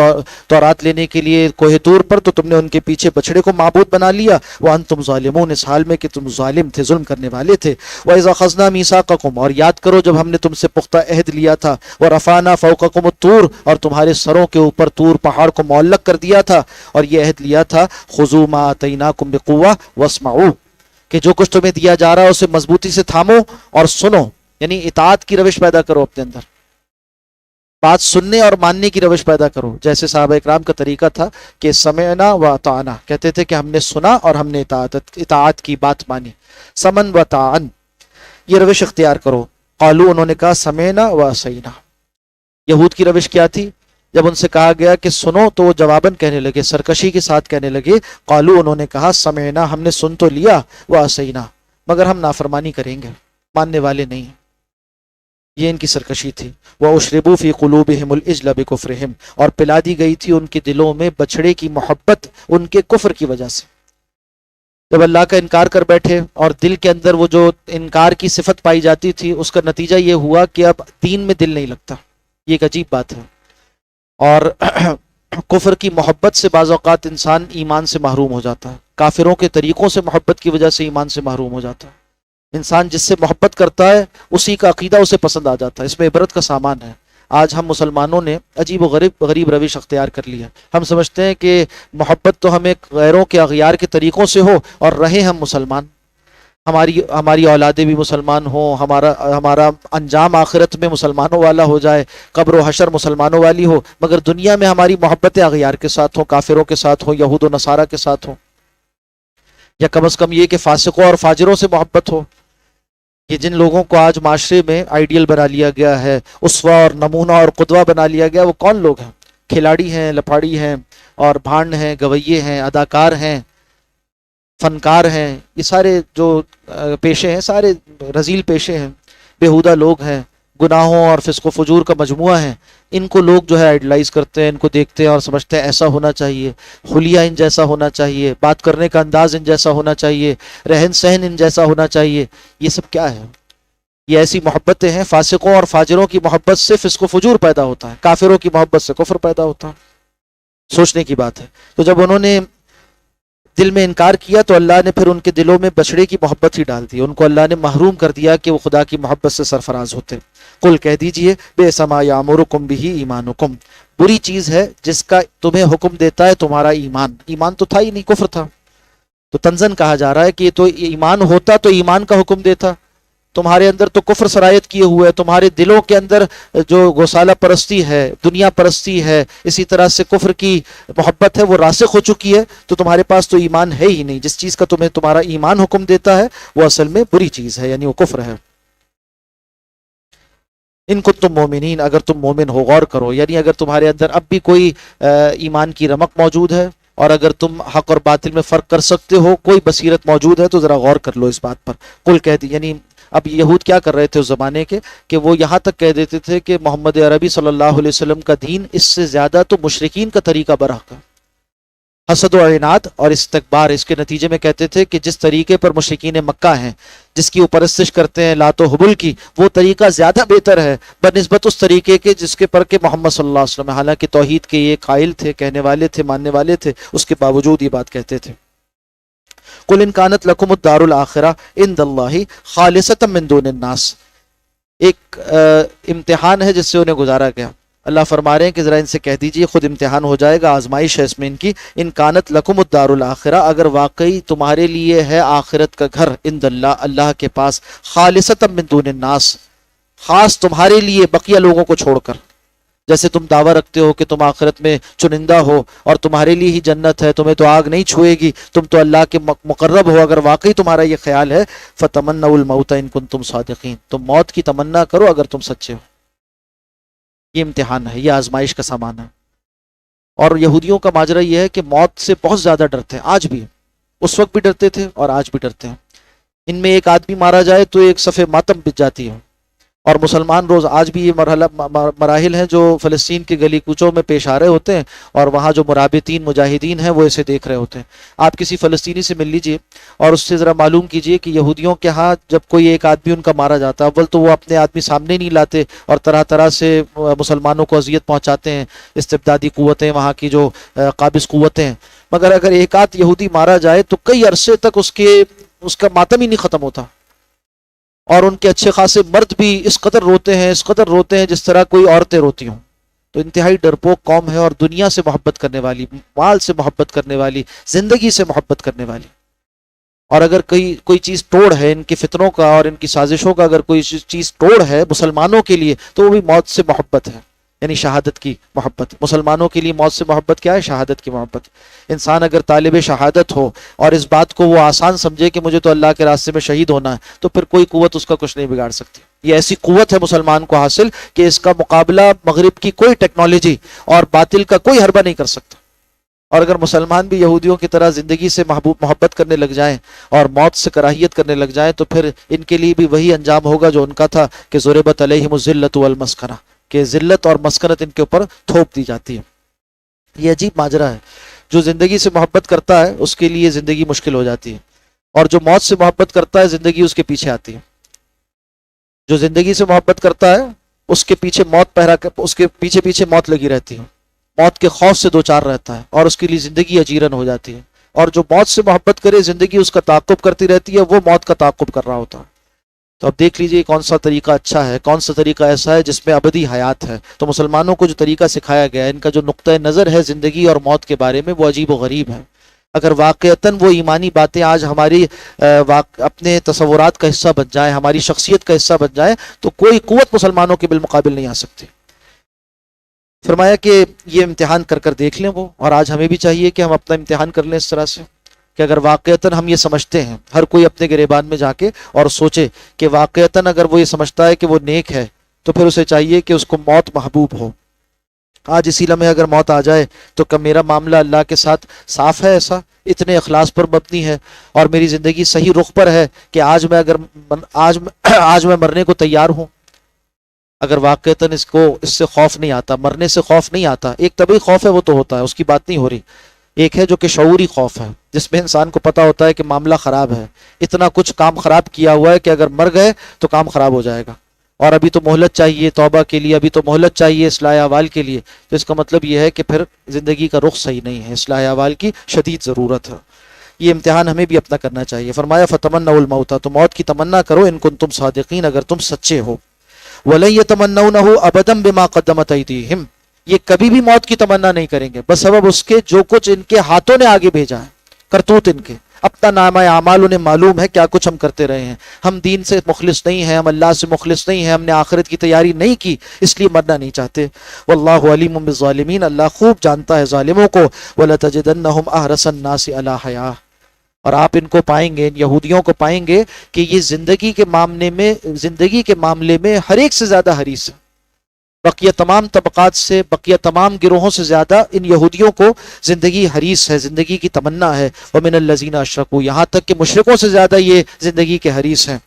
تورات لینے کے لیے کوہ طور پر، تو تم نے ان کے پیچھے بچڑے کو معبود بنا لیا. وَأَنْتُمْ ظَالِمُونَ، اس حال میں کہ تم ظالم تھے، ظلم کرنے والے تھے. وَإِذَا أَخَذْنَا مِيثَاقَكُمْ، اور یاد کرو جب ہم نے تم سے پختہ عہد لیا تھا. وَرَفَعْنَا فَوْقَكُمُ الطُّورَ، اور تمہارے سروں کے اوپر طور پہاڑ کو معلق کر دیا تھا، اور یہ عہد لیا تھا خذوا ما آتیناکم بقوہ واسمعوا، کہ جو کچھ تمہیں دیا جا رہا ہے اسے مضبوطی سے تھامو اور سنو، یعنی اطاعت کی روش پیدا کرو اپنے اندر، بات سننے اور ماننے کی روش پیدا کرو. جیسے صحابہ اکرام کا طریقہ تھا کہ سمعنا و اطعنا، کہتے تھے کہ ہم نے سنا اور ہم نے اطاعت کی، بات مانی. سمن و طاعن، یہ روش اختیار کرو. قالو، انہوں نے کہا سمعنا و عصینا. یہود کی روش کیا تھی؟ جب ان سے کہا گیا کہ سنو تو وہ جواباً کہنے لگے، سرکشی کے ساتھ کہنے لگے. قالو، انہوں نے کہا سمعنا، ہم نے سن تو لیا، وعصینا، مگر ہم نافرمانی کریں گے، ماننے والے نہیں ہیں. یہ ان کی سرکشی تھی. وَأُشْرِبُوا فِي قُلُوبِهِمُ الْعِجْلَ بِكُفْرِهِمْ، اور پلا دی گئی تھی ان کے دلوں میں بچڑے کی محبت ان کے کفر کی وجہ سے. جب اللہ کا انکار کر بیٹھے اور دل کے اندر وہ جو انکار کی صفت پائی جاتی تھی، اس کا نتیجہ یہ ہوا کہ اب دین میں دل نہیں لگتا. یہ ایک عجیب بات ہے. اور کفر کی محبت سے بعض اوقات انسان ایمان سے محروم ہو جاتا ہے. کافروں کے طریقوں سے محبت کی وجہ سے ایمان سے محروم ہو جاتا ہے. انسان جس سے محبت کرتا ہے اسی کا عقیدہ اسے پسند آ جاتا ہے. اس میں عبرت کا سامان ہے. آج ہم مسلمانوں نے عجیب و غریب روش اختیار کر لیا. ہم سمجھتے ہیں کہ محبت تو ہمیں غیروں کے اغیار کے طریقوں سے ہو اور رہیں ہم مسلمان، ہماری اولادیں بھی مسلمان ہوں، ہمارا انجام آخرت میں مسلمانوں والا ہو جائے، قبر و حشر مسلمانوں والی ہو، مگر دنیا میں ہماری محبتیں اغیار کے ساتھ ہوں، کافروں کے ساتھ ہوں، یہود و نصارہ کے ساتھ ہوں، یا کم از کم یہ کہ فاسقوں اور فاجروں سے محبت ہو. یہ جن لوگوں کو آج معاشرے میں آئیڈیل بنا لیا گیا ہے، اسوہ اور نمونہ اور قدوہ بنا لیا گیا، وہ کون لوگ ہیں؟ کھلاڑی ہیں، لپاڑی ہیں، اور بھانڈ ہیں، گویے ہیں، اداکار ہیں، فنکار ہیں. یہ سارے جو پیشے ہیں سارے رذیل پیشے ہیں، بیہودہ لوگ ہیں، گناہوں اور فسق و فجور کا مجموعہ ہیں. ان کو لوگ جو ہے آئیڈلائز کرتے ہیں، ان کو دیکھتے ہیں اور سمجھتے ہیں ایسا ہونا چاہیے، حلیہ ان جیسا ہونا چاہیے، بات کرنے کا انداز ان جیسا ہونا چاہیے، رہن سہن ان جیسا ہونا چاہیے. یہ سب کیا ہے؟ یہ ایسی محبتیں ہیں. فاسقوں اور فاجروں کی محبت سے فسق و فجور پیدا ہوتا ہے، کافروں کی محبت سے کفر پیدا ہوتا ہے. سوچنے کی بات ہے. تو جب انہوں نے دل میں انکار کیا تو اللہ نے پھر ان کے دلوں میں بچڑے کی محبت ہی ڈال دی. ان کو اللہ نے محروم کر دیا کہ وہ خدا کی محبت سے سرفراز ہوتے. قل، کہہ دیجئے، بے سما یامرکم بہ ایمانکم، بری چیز ہے جس کا تمہیں حکم دیتا ہے تمہارا ایمان. ایمان تو تھا ہی نہیں، کفر تھا. تو تنزن کہا جا رہا ہے کہ یہ تو ایمان ہوتا تو ایمان کا حکم دیتا. تمہارے اندر تو کفر سرایت کیے ہوئے ہے، تمہارے دلوں کے اندر جو گوسالہ پرستی ہے، دنیا پرستی ہے، اسی طرح سے کفر کی محبت ہے، وہ راسخ ہو چکی ہے. تو تمہارے پاس تو ایمان ہے ہی نہیں. جس چیز کا تمہیں تمہارا ایمان حکم دیتا ہے وہ اصل میں بری چیز ہے، یعنی وہ کفر ہے. ان کو تم مومنین، اگر تم مومن ہو، غور کرو، یعنی اگر تمہارے اندر اب بھی کوئی ایمان کی رمق موجود ہے اور اگر تم حق اور باطل میں فرق کر سکتے ہو، کوئی بصیرت موجود ہے، تو ذرا غور کر لو اس بات پر. قل، کہہ دی، یعنی اب یہود کیا کر رہے تھے اس زمانے کے کہ وہ یہاں تک کہہ دیتے تھے کہ محمد عربی صلی اللہ علیہ وسلم کا دین اس سے زیادہ تو مشرکین کا طریقہ برحق ہے. حسد و عناد اور استکبار، اس کے نتیجے میں کہتے تھے کہ جس طریقے پر مشرکین مکہ ہیں، جس کی وہ پرستش کرتے ہیں لات و حبل کی، وہ طریقہ زیادہ بہتر ہے بنسبت اس طریقے کے جس کے پر کہ محمد صلی اللہ علیہ وسلم، حالانکہ توحید کے یہ قائل تھے، کہنے والے تھے، ماننے والے تھے، اس کے باوجود یہ بات کہتے تھے. قل ان کانت لکم الدار الآخرہ عند اللہ خالصۃ من دون الناس، ایک امتحان ہے جس سے انہیں گزارا گیا. اللہ فرما رہے ہیں کہ ذرا ان سے کہہ دیجئے، خود امتحان ہو جائے گا، آزمائش ہے اس میں ان کی. ان کانت لکم الدار الآخرہ، اگر واقعی تمہارے لیے ہے آخرت کا گھر، عند اللہ، اللہ کے پاس، خالصۃ من دون الناس، خاص تمہارے لیے بقیہ لوگوں کو چھوڑ کر. جیسے تم دعویٰ رکھتے ہو کہ تم آخرت میں چنندہ ہو اور تمہارے لیے ہی جنت ہے، تمہیں تو آگ نہیں چھوئے گی، تم تو اللہ کے مقرب ہو، اگر واقعی تمہارا یہ خیال ہے، فَتَمَنَّوُا الْمَوْتَ إِن كُنتُمْ صَادِقِينَ، تم موت کی تمنا کرو اگر تم سچے ہو. یہ امتحان ہے، یہ آزمائش کا سامان ہے. اور یہودیوں کا ماجرا یہ ہے کہ موت سے بہت زیادہ ڈرتے ہیں، آج بھی، اس وقت بھی ڈرتے تھے اور آج بھی ڈرتے ہیں. ان میں ایک آدمی مارا جائے تو ایک صف ماتم بچ جاتی ہے. اور مسلمان روز آج بھی یہ مراحل ہیں جو فلسطین کے گلی کوچوں میں پیش آ رہے ہوتے ہیں، اور وہاں جو مرابطین مجاہدین ہیں وہ اسے دیکھ رہے ہوتے ہیں. آپ کسی فلسطینی سے مل لیجئے اور اس سے ذرا معلوم کیجئے کہ یہودیوں کے ہاں جب کوئی ایک آدمی ان کا مارا جاتا ہے، اول تو وہ اپنے آدمی سامنے نہیں لاتے اور طرح طرح سے مسلمانوں کو اذیت پہنچاتے ہیں، استبدادی قوتیں، وہاں کی جو قابض قوتیں ہیں. مگر اگر ایک آدھ یہودی مارا جائے تو کئی عرصے تک اس کا ماتم ہی نہیں ختم ہوتا، اور ان کے اچھے خاصے مرد بھی اس قدر روتے ہیں جس طرح کوئی عورتیں روتی ہوں. تو انتہائی ڈرپوک قوم ہے، اور دنیا سے محبت کرنے والی، مال سے محبت کرنے والی، زندگی سے محبت کرنے والی. اور اگر کوئی چیز توڑ ہے ان کے فتنوں کا اور ان کی سازشوں کا، اگر کوئی چیز توڑ ہے مسلمانوں کے لیے تو وہ بھی موت سے محبت ہے، یعنی شہادت کی محبت. مسلمانوں کے لیے موت سے محبت کیا ہے؟ شہادت کی محبت. انسان اگر طالب شہادت ہو اور اس بات کو وہ آسان سمجھے کہ مجھے تو اللہ کے راستے میں شہید ہونا ہے، تو پھر کوئی قوت اس کا کچھ نہیں بگاڑ سکتی. یہ ایسی قوت ہے مسلمان کو حاصل کہ اس کا مقابلہ مغرب کی کوئی ٹیکنالوجی اور باطل کا کوئی حربہ نہیں کر سکتا. اور اگر مسلمان بھی یہودیوں کی طرح زندگی سے محبت کرنے لگ جائیں اور موت سے کراہیت کرنے لگ جائیں، تو پھر ان کے لیے بھی وہی انجام ہوگا جو ان کا تھا کہ ضربت علیہم الذلۃ والمسکنہ، کہ ذلت اور مسکنت ان کے اوپر تھوپ دی جاتی ہے. یہ عجیب ماجرا ہے. جو زندگی سے محبت کرتا ہے اس کے لیے زندگی مشکل ہو جاتی ہے، اور جو موت سے محبت کرتا ہے زندگی اس کے پیچھے آتی ہے. جو زندگی سے محبت کرتا ہے اس کے پیچھے اس کے پیچھے موت لگی رہتی ہے، موت کے خوف سے دوچار رہتا ہے اور اس کے لیے زندگی اجیرن ہو جاتی ہے. اور جو موت سے محبت کرے زندگی اس کا تعاقب کرتی رہتی ہے، وہ موت کا تعاقب کر رہا ہوتا ہے. تو اب دیکھ لیجئے کون سا طریقہ اچھا ہے، کون سا طریقہ ایسا ہے جس میں ابدی حیات ہے. تو مسلمانوں کو جو طریقہ سکھایا گیا ہے، ان کا جو نقطہ نظر ہے زندگی اور موت کے بارے میں، وہ عجیب و غریب ہے. اگر واقعتاً وہ ایمانی باتیں آج ہماری اپنے تصورات کا حصہ بن جائیں، ہماری شخصیت کا حصہ بن جائیں، تو کوئی قوت مسلمانوں کے بالمقابل نہیں آ سکتی. فرمایا کہ یہ امتحان کر کر دیکھ لیں وہ. اور آج ہمیں بھی چاہیے کہ ہم اپنا امتحان کر لیں اس طرح سے کہ اگر واقعتاً ہم یہ سمجھتے ہیں، ہر کوئی اپنے گریبان میں جا کے اور سوچے کہ واقعتاً اگر وہ یہ سمجھتا ہے کہ وہ نیک ہے، تو پھر اسے چاہیے کہ اس کو موت محبوب ہو. آج اسی لمحے اگر موت آ جائے تو کب میرا معاملہ اللہ کے ساتھ صاف ہے، ایسا اتنے اخلاص پر مبنی ہے اور میری زندگی صحیح رخ پر ہے کہ آج میں مرنے کو تیار ہوں. اگر واقعتاً اس سے خوف نہیں آتا، مرنے سے خوف نہیں آتا، ایک طبعی خوف ہے وہ تو ہوتا ہے، اس کی بات نہیں ہو رہی. ایک ہے جو کہ شعوری خوف ہے، جس میں انسان کو پتا ہوتا ہے کہ معاملہ خراب ہے، اتنا کچھ کام خراب کیا ہوا ہے کہ اگر مر گئے تو کام خراب ہو جائے گا، اور ابھی تو مہلت چاہیے توبہ کے لیے، ابھی تو مہلت چاہیے اصلاح احوال کے لیے. تو اس کا مطلب یہ ہے کہ پھر زندگی کا رخ صحیح نہیں ہے، اصلاح احوال کی شدید ضرورت ہے. یہ امتحان ہمیں بھی اپنا کرنا چاہیے. فرمایا فتمنوا الموت، تو موت کی تمنا کرو، ان کنتم صادقین، اگر تم سچے ہو. وَلَن يَتَمَنَّوْنَهُ أَبَدًا بِمَا قَدَّمَتْ أَيْدِيهِمْ، یہ کبھی بھی موت کی تمنا نہیں کریں گے بس سبب اس کے جو کچھ ان کے ہاتھوں نے آگے بھیجا ہے، کرتوت ان کے، اپنا نامہ اعمال انہیں معلوم ہے کیا کچھ ہم کرتے رہے ہیں. ہم دین سے مخلص نہیں ہیں، ہم اللہ سے مخلص نہیں ہیں، ہم نے آخرت کی تیاری نہیں کی، اس لیے مرنا نہیں چاہتے. واللہ علیم بالظالمین، اللہ خوب جانتا ہے ظالموں کو. وَلَتَجِدَنَّهُمْ أَحْرَصَ النَّاسِ عَلَىٰ حَيَاةٍ، اور آپ ان کو پائیں گے، ان یہودیوں کو پائیں گے کہ یہ زندگی کے معاملے میں ہر ایک سے زیادہ حریص ہے. بقیہ تمام طبقات سے، بقیہ تمام گروہوں سے زیادہ ان یہودیوں کو زندگی حریص ہے، زندگی کی تمنا ہے. وَمِنَ الَّذِينَ أَشْرَكُوا، یہاں تک کہ مشرکوں سے زیادہ یہ زندگی کے حریص ہیں.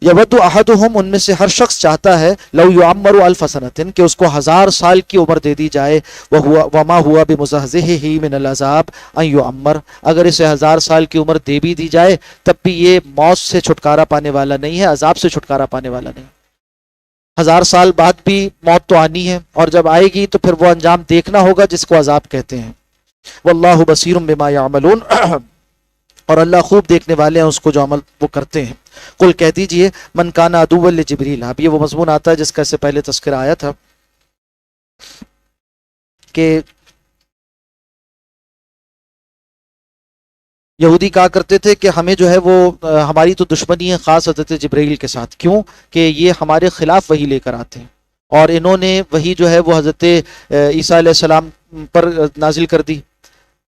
یود احدہم، ان میں سے ہر شخص چاہتا ہے، لو یعمر الف سنۃ، کہ اس کو 1000 سال کی عمر دے دی جائے. وما ہوا بمزحزحہ من العذاب ان یعمر، اگر اسے 1000 سال کی عمر دے بھی دی جائے تب بھی یہ موت سے چھٹکارا پانے والا نہیں ہے، عذاب سے چھٹکارا پانے والا نہیں. 1000 سال بعد بھی موت تو آنی ہے، اور جب آئے گی تو پھر وہ انجام دیکھنا ہوگا جس کو عذاب کہتے ہیں. واللہ بصیر بما یعملون، اور اللہ خوب دیکھنے والے ہیں اس کو جو عمل وہ کرتے ہیں۔ قل کہہ دیجئے من کان عدوا لجبریل، اب یہ وہ مضمون آتا ہے جس کا اس سے پہلے تذکرہ آیا تھا کہ یہودی کہا کرتے تھے کہ ہمیں جو ہے وہ ہماری تو دشمنی ہے خاص حضرت جبرائیل کے ساتھ، کیوں کہ یہ ہمارے خلاف وحی لے کر آتے ہیں، اور انہوں نے وحی جو ہے وہ حضرت عیسیٰ علیہ السلام پر نازل کر دی،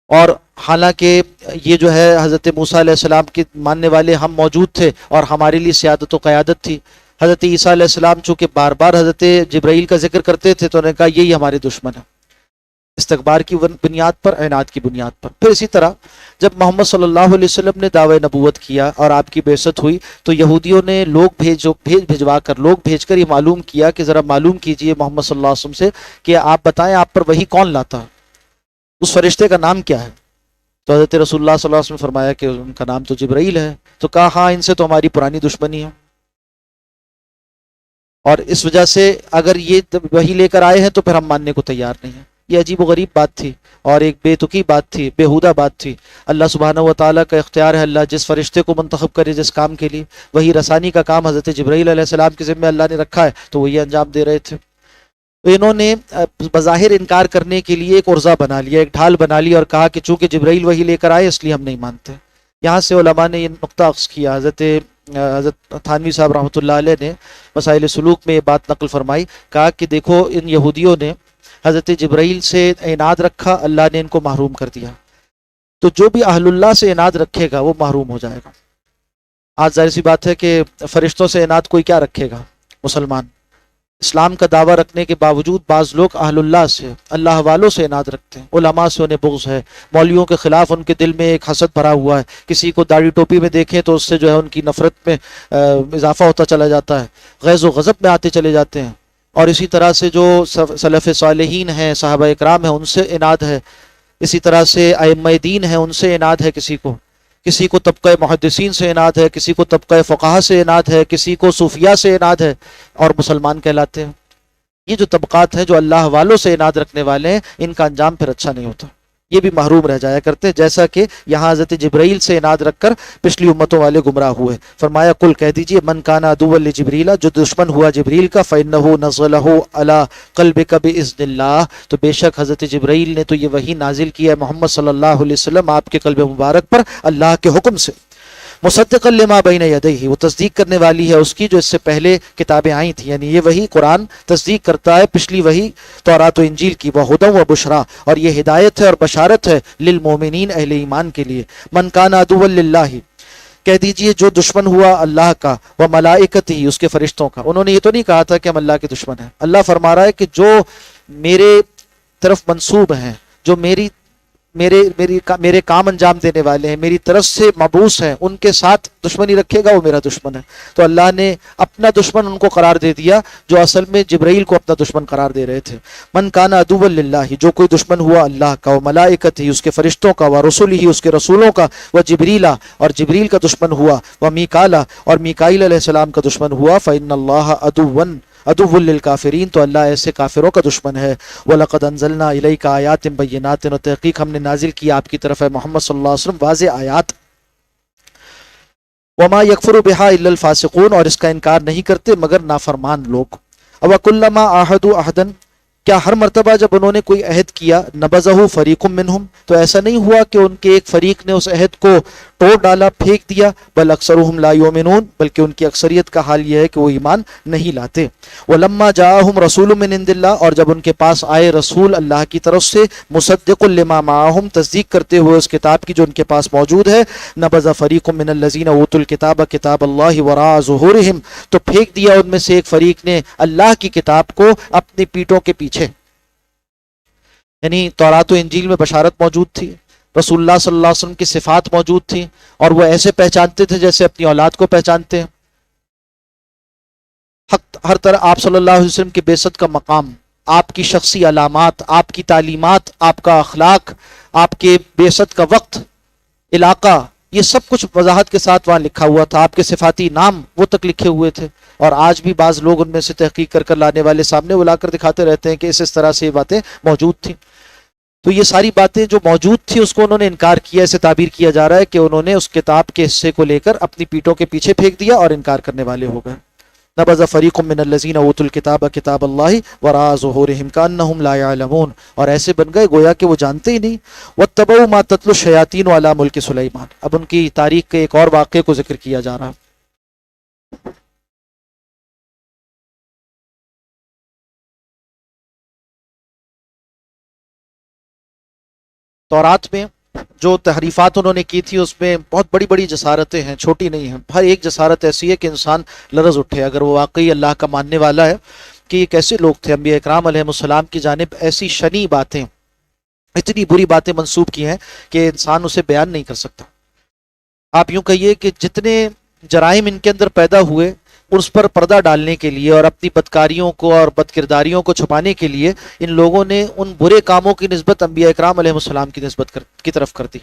اور حالانکہ یہ جو ہے حضرت موسیٰ علیہ السلام کے ماننے والے ہم موجود تھے اور ہمارے لیے سیادت و قیادت تھی۔ حضرت عیسیٰ علیہ السلام چونکہ بار بار حضرت جبرائیل کا ذکر کرتے تھے تو انہوں نے کہا یہی ہمارے دشمن ہے، استکبار کی بنیاد پر، عناد کی بنیاد پر۔ پھر اسی طرح جب محمد صلی اللہ علیہ وسلم نے دعوی نبوت کیا اور آپ کی بعثت ہوئی تو یہودیوں نے لوگ بھیجوا کر لوگ بھیج کر یہ معلوم کیا کہ ذرا معلوم کیجئے محمد صلی اللہ علیہ وسلم سے کہ آپ بتائیں آپ پر وہی کون لاتا، اس فرشتے کا نام کیا ہے؟ تو حضرت رسول اللہ صلی اللہ علیہ وسلم نے فرمایا کہ ان کا نام تو جبرائیل ہے۔ تو کہا ہاں ان سے تو ہماری پرانی دشمنی ہے، اور اس وجہ سے اگر یہ وہی لے کر آئے ہیں تو پھر ہم ماننے کو تیار نہیں ہیں۔ یہ عجیب و غریب بات تھی اور ایک بے تکی بات تھی، بیہودہ بات تھی۔ اللہ سبحانہ و تعالیٰ کا اختیار ہے، اللہ جس فرشتے کو منتخب کرے جس کام کے لیے، وہی رسانی کا کام حضرت جبرائیل علیہ السلام کے ذمہ اللہ نے رکھا ہے تو وہی انجام دے رہے تھے۔ تو انہوں نے بظاہر انکار کرنے کے لیے ایک عرضہ بنا لیا، ایک ڈھال بنا لی اور کہا کہ چونکہ جبرائیل وہی لے کر آئے اس لیے ہم نہیں مانتے۔ یہاں سے علماء نے یہ نقطہ اخذ کیا، حضرت تھانوی صاحب رحمۃ اللہ علیہ نے مسائل سلوک میں یہ بات نقل فرمائی، کہا کہ دیکھو ان یہودیوں نے حضرت جبرائیل سے عناد رکھا، اللہ نے ان کو محروم کر دیا، تو جو بھی اہل اللہ سے عناد رکھے گا وہ محروم ہو جائے گا۔ آج ظاہر سی بات ہے کہ فرشتوں سے عناد کوئی کیا رکھے گا؟ مسلمان۔ اسلام کا دعویٰ رکھنے کے باوجود بعض لوگ اہل اللہ سے، اللہ والوں سے عناد رکھتے ہیں، علماء سے انہیں بغض ہے، مولویوں کے خلاف ان کے دل میں ایک حسد بھرا ہوا ہے، کسی کو داڑھی ٹوپی میں دیکھیں تو اس سے جو ہے ان کی نفرت میں اضافہ ہوتا چلا جاتا ہے، غیظ و غضب میں آتے چلے جاتے ہیں۔ اور اسی طرح سے جو سلف صالحین ہیں، صحابہ اکرام ہیں، ان سے عناد ہے، اسی طرح سے ائمہ دین ہیں ان سے عناد ہے، کسی کو طبقہ محدثین سے عناد ہے، کسی کو طبقہ فقہا سے عناد ہے، کسی کو صوفیاء سے عناد ہے، اور مسلمان کہلاتے ہیں۔ یہ جو طبقات ہیں جو اللہ والوں سے عناد رکھنے والے ہیں، ان کا انجام پھر اچھا نہیں ہوتا، یہ بھی محروم رہ جایا کرتے ہیں، جیسا کہ یہاں حضرت جبرائیل سے عناد رکھ کر پچھلی امتوں والے گمراہ ہوئے۔ فرمایا قل کہہ دیجئے من کان عدوا لجبریل، جو دشمن ہوا جبریل کا، فإنہ نزلہ علی قلبک بإذن اللہ، تو بے شک حضرت جبرائیل نے تو یہ وحی نازل کیا ہے محمد صلی اللہ علیہ وسلم آپ کے قلب مبارک پر اللہ کے حکم سے، مصدقا لما بین یدیہ، وہ تصدیق کرنے والی ہے اس کی جو اس سے پہلے کتابیں آئی تھیں، یعنی یہ وحی قرآن تصدیق کرتا ہے پچھلی وحی تورات و انجیل کی، وہدی و بشرا، اور یہ ہدایت ہے اور بشارت ہے للمومنین، اہل ایمان کے لیے۔ من کان عدوا للہ، کہہ دیجئے جو دشمن ہوا اللہ کا، و ملائکتہ، اس کے فرشتوں کا۔ انہوں نے یہ تو نہیں کہا تھا کہ ہم اللہ کے دشمن ہیں، اللہ فرما رہا ہے کہ جو میرے طرف منسوب ہیں، جو میرے کام انجام دینے والے ہیں، میری طرف سے مبعوث ہیں، ان کے ساتھ دشمنی رکھے گا وہ میرا دشمن ہے۔ تو اللہ نے اپنا دشمن ان کو قرار دے دیا جو اصل میں جبرائیل کو اپنا دشمن قرار دے رہے تھے۔ من کان عدوا للہ، جو کوئی دشمن ہوا اللہ کا، و ملائکتہ، اس کے فرشتوں کا، و رسلہ، اس کے رسولوں کا، و جبریلا، اور جبریل کا دشمن ہوا، و میکالا، اور میکائیل علیہ السلام کا دشمن ہوا، فإن اللہ عدو للکافرین، تو اللہ ایسے کافروں کا دشمن ہے۔ وَلَقَدْ أَنزَلْنَا إِلَيْكَ آیَاتٍ بَيِّنَاتٍ، اور تحقیق ہم نے نازل کیا آپ کی طرف ہے محمد صلی اللہ علیہ وسلم واضح آیات۔ وَمَا يَكْفُرُ بِهَا إِلَّا الْفَاسِقُونَ، اور اس کا انکار نہیں کرتے مگر نافرمان لوگ۔ وَكُلَّمَا عَاهَدُوا عَهْدًا، کیا ہر مرتبہ جب انہوں نے کوئی عہد کیا، نبذہ فریق منہم، تو ایسا نہیں ہوا کہ ان کے ایک فریق نے اس عہد کو توڑ ڈالا، پھینک دیا، بل اکثرهم لا یؤمنون، بلکہ ان کی اکثریت کا حال یہ ہے کہ وہ ایمان نہیں لاتے۔ ولما جاءہم رسول من عند اللہ، اور جب ان کے پاس آئے رسول اللہ کی طرف سے، مصدق لما معہم، تصدیق کرتے ہوئے اس کتاب کی جو ان کے پاس موجود ہے، نبذ فریق من الذین اوتوا الکتاب کتاب اللہ وراء ظہورہم، تو پھینک دیا ان میں سے ایک فریق نے اللہ کی کتاب کو اپنی پیٹھوں کے پیچھے۔ یعنی تورات و انجیل میں بشارت موجود تھی، رسول اللہ صلی اللہ علیہ وسلم کی صفات موجود تھیں، اور وہ ایسے پہچانتے تھے جیسے اپنی اولاد کو پہچانتے ہیں۔ ہر طرح آپ صلی اللہ علیہ وسلم کی بعثت کا مقام، آپ کی شخصی علامات، آپ کی تعلیمات، آپ کا اخلاق، آپ کے بعثت کا وقت، علاقہ، یہ سب کچھ وضاحت کے ساتھ وہاں لکھا ہوا تھا۔ آپ کے صفاتی نام وہ تک لکھے ہوئے تھے، اور آج بھی بعض لوگ ان میں سے تحقیق کر لانے والے سامنے وہ لا کر دکھاتے رہتے ہیں کہ اس طرح سے یہ باتیں موجود تھیں۔ تو یہ ساری باتیں جو موجود تھی اس کو انہوں نے انکار کیا. اسے تعبیر کیا جا رہا ہے کہ انہوں نے اس کتاب کے حصے کو لے کر اپنی پیٹھوں کے پیچھے پھینک دیا اور انکار کرنے والے ہو گئے. نبذ فریق من الذین اوتوا الکتاب کتاب اللہ وراء ظہورہم کأنہم لا یعلمون، اور ایسے بن گئے گویا کہ وہ جانتے ہی نہیں. واتبعوا ما تتلو الشیاطین علی ملک سلیمان. اب ان کی تاریخ کے ایک اور واقعے کو ذکر کیا جا رہا ہے. تورات میں جو تحریفات انہوں نے کی تھی اس میں بہت بڑی بڑی جسارتیں ہیں، چھوٹی نہیں ہیں. ہر ایک جسارت ایسی ہے کہ انسان لرز اٹھے اگر وہ واقعی اللہ کا ماننے والا ہے کہ یہ کیسے لوگ تھے. انبیاء اکرام علیہ السلام کی جانب ایسی شنی باتیں، اتنی بری باتیں منسوب کی ہیں کہ انسان اسے بیان نہیں کر سکتا. آپ یوں کہیے کہ جتنے جرائم ان کے اندر پیدا ہوئے اس پر پردہ ڈالنے کے لیے اور اپنی بدکاریوں کو اور بدکرداریوں کو چھپانے کے لیے ان لوگوں نے ان برے کاموں کی نسبت انبیاء اکرام علیہ السلام کی نسبت کی طرف کر دی.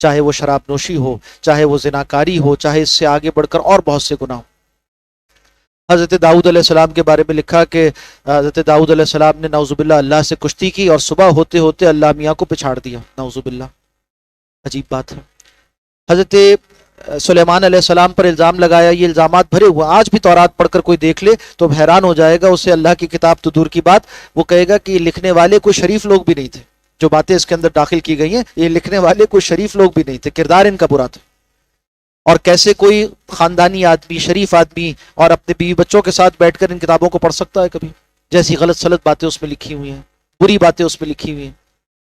چاہے وہ شراب نوشی ہو، چاہے وہ زناکاری ہو، چاہے اس سے آگے بڑھ کر اور بہت سے گناہ ہو. حضرت داؤد علیہ السلام کے بارے میں لکھا کہ حضرت داؤد علیہ السلام نے نعوذ باللہ اللہ سے کشتی کی اور صبح ہوتے ہوتے اللہ میاں کو پچھاڑ دیا. نعوذ باللہ، عجیب بات ہے. حضرت سلیمان علیہ السلام پر الزام لگایا، یہ الزامات بھرے ہوئے. آج بھی تورات پڑھ کر کوئی دیکھ لے تو حیران ہو جائے گا. اسے اللہ کی کتاب تو دور کی بات، وہ کہے گا کہ یہ لکھنے والے کوئی شریف لوگ بھی نہیں تھے. جو باتیں اس کے اندر داخل کی گئی ہیں یہ لکھنے والے کوئی شریف لوگ بھی نہیں تھے، کردار ان کا برا تھا. اور کیسے کوئی خاندانی آدمی، شریف آدمی اور اپنے بیوی بچوں کے ساتھ بیٹھ کر ان کتابوں کو پڑھ سکتا ہے کبھی؟ جیسی غلط سلط باتیں اس میں لکھی ہوئی ہیں، بری باتیں اس میں لکھی ہوئی ہیں،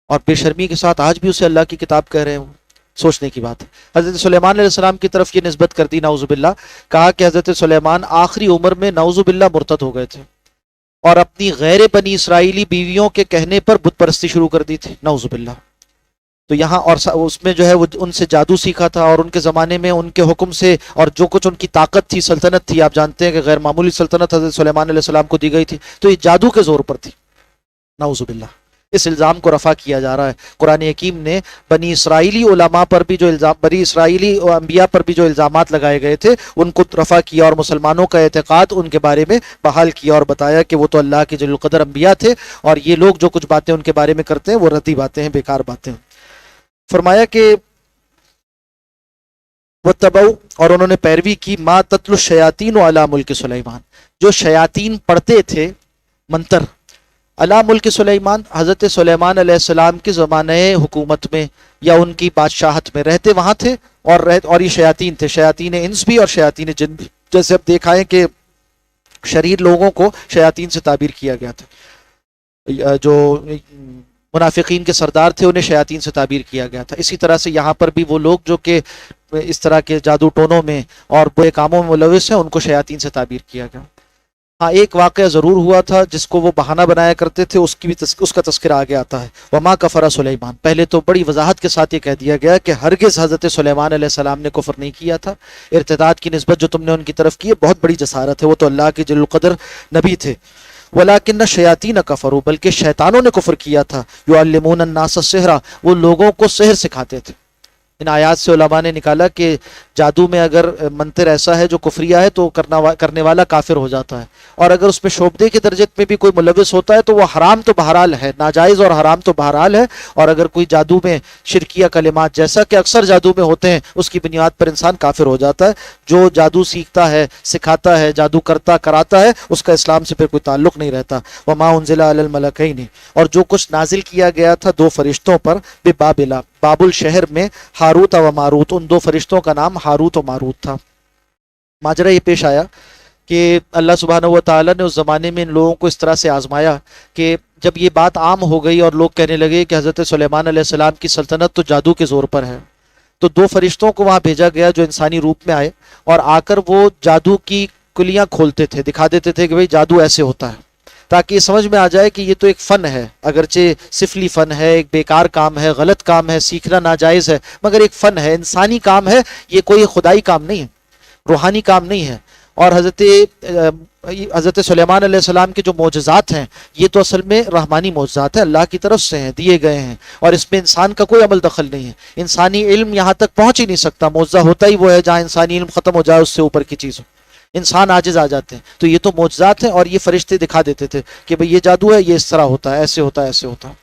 اور بے شرمی کے ساتھ آج بھی اسے اللہ کی کتاب کہہ رہے ہوں. سوچنے کی بات ہے. حضرت سلیمان علیہ السلام کی طرف یہ نسبت کر دی نعوذ باللہ. کہا کہ حضرت سلیمان آخری عمر میں نعوذ باللہ مرتد ہو گئے تھے اور اپنی غیر بنی اسرائیلی بیویوں کے کہنے پر بت پرستی شروع کر دی تھی. نعوذ باللہ. تو یہاں اور اس میں جو ہے وہ ان سے جادو سیکھا تھا، اور ان کے زمانے میں ان کے حکم سے اور جو کچھ ان کی طاقت تھی، سلطنت تھی، آپ جانتے ہیں کہ غیر معمولی سلطنت حضرت سلیمان علیہ السلام کو دی گئی تھی، تو یہ جادو کے زور پر تھی. نعوذ باللہ. اس الزام کو رفع کیا جا رہا ہے. قرآن حکیم نے بنی اسرائیلی علماء پر بھی جو بنی اسرائیلی انبیاء پر بھی جو الزامات لگائے گئے تھے ان کو رفع کیا، اور مسلمانوں کا اعتقاد ان کے بارے میں بحال کیا، اور بتایا کہ وہ تو اللہ کے جلیل القدر انبیاء تھے، اور یہ لوگ جو کچھ باتیں ان کے بارے میں کرتے ہیں وہ ردی باتیں ہیں، بیکار باتیں ہیں. فرمایا کہ واتبعوا، اور انہوں نے پیروی کی، ما تتلو الشیاطین علی ملک سلیمان، جو شیاطین پڑھتے تھے منتر علی ملک سلیمان، حضرت سلیمان علیہ السلام کے زمانے حکومت میں یا ان کی بادشاہت میں رہتے وہاں تھے، اور یہ شیاطین تھے، شیاطین انس بھی اور شیاطین جن بھی. جیسے اب دیکھا ہے کہ شریر لوگوں کو شیاطین سے تعبیر کیا گیا تھا، جو منافقین کے سردار تھے انہیں شیاطین سے تعبیر کیا گیا تھا. اسی طرح سے یہاں پر بھی وہ لوگ جو کہ اس طرح کے جادو ٹونوں میں اور برے کاموں میں ملوث ہیں ان کو شیاطین سے تعبیر کیا گیا. ہاں ایک واقعہ ضرور ہوا تھا جس کو وہ بہانہ بنایا کرتے تھے، اس کا تذکرہ آگے آتا ہے. وما کفر سلیمان، پہلے تو بڑی وضاحت کے ساتھ یہ کہہ دیا گیا کہ ہرگز حضرت سلیمان علیہ السلام نے کفر نہیں کیا تھا. ارتداد کی نسبت جو تم نے ان کی طرف کی ہے بہت بڑی جسارت ہے، وہ تو اللہ کے جلیل القدر نبی تھے. ولیکن الشیاطین کفروا، بلکہ شیطانوں نے کفر کیا تھا. یعلمون الناس السحر، وہ لوگوں کو سحر سکھاتے تھے. ان آیات سے علماء نے نکالا کہ جادو میں اگر منتر ایسا ہے جو کفریہ ہے تو کرنے والا کافر ہو جاتا ہے، اور اگر اس میں شعبدے کے درجے میں بھی کوئی ملوث ہوتا ہے تو وہ حرام تو بہرحال ہے، ناجائز اور حرام تو بہرحال ہے. اور اگر کوئی جادو میں شرکیہ کلمات جیسا کہ اکثر جادو میں ہوتے ہیں اس کی بنیاد پر انسان کافر ہو جاتا ہے. جو جادو سیکھتا ہے، سکھاتا ہے، جادو کراتا ہے، اس کا اسلام سے پھر کوئی تعلق نہیں رہتا. وما انزل علی الملکین، اور جو کچھ نازل کیا گیا تھا دو فرشتوں پر، ببابل، بابل شہر میں، ہاروت و ماروت، ان دو فرشتوں کا نام ہاروت و ماروت تھا. ماجرا یہ پیش آیا کہ اللہ سبحانہ و تعالیٰ نے اس زمانے میں ان لوگوں کو اس طرح سے آزمایا کہ جب یہ بات عام ہو گئی اور لوگ کہنے لگے کہ حضرت سلیمان علیہ السلام کی سلطنت تو جادو کے زور پر ہے، تو دو فرشتوں کو وہاں بھیجا گیا جو انسانی روپ میں آئے، اور آ کر وہ جادو کی کلیاں کھولتے تھے، دکھا دیتے تھے کہ بھئی جادو ایسے ہوتا ہے، تاکہ یہ سمجھ میں آ جائے کہ یہ تو ایک فن ہے، اگرچہ سفلی فن ہے، ایک بیکار کام ہے، غلط کام ہے، سیکھنا ناجائز ہے، مگر ایک فن ہے، انسانی کام ہے، یہ کوئی خدائی کام نہیں ہے، روحانی کام نہیں ہے. اور حضرت سلیمان علیہ السلام کے جو معجزات ہیں یہ تو اصل میں رحمانی معجزات ہیں، اللہ کی طرف سے ہیں، دیے گئے ہیں، اور اس میں انسان کا کوئی عمل دخل نہیں ہے. انسانی علم یہاں تک پہنچ ہی نہیں سکتا. معجزہ ہوتا ہی وہ ہے جہاں انسانی علم ختم ہو جائے، اس سے اوپر کی چیز ہو، انسان عاجز آ جاتے ہیں. تو یہ تو معجزات ہیں، اور یہ فرشتے دکھا دیتے تھے کہ بھئی یہ جادو ہے، یہ اس طرح ہوتا ہے، ایسے ہوتا ہے، ایسے ہوتا ہے.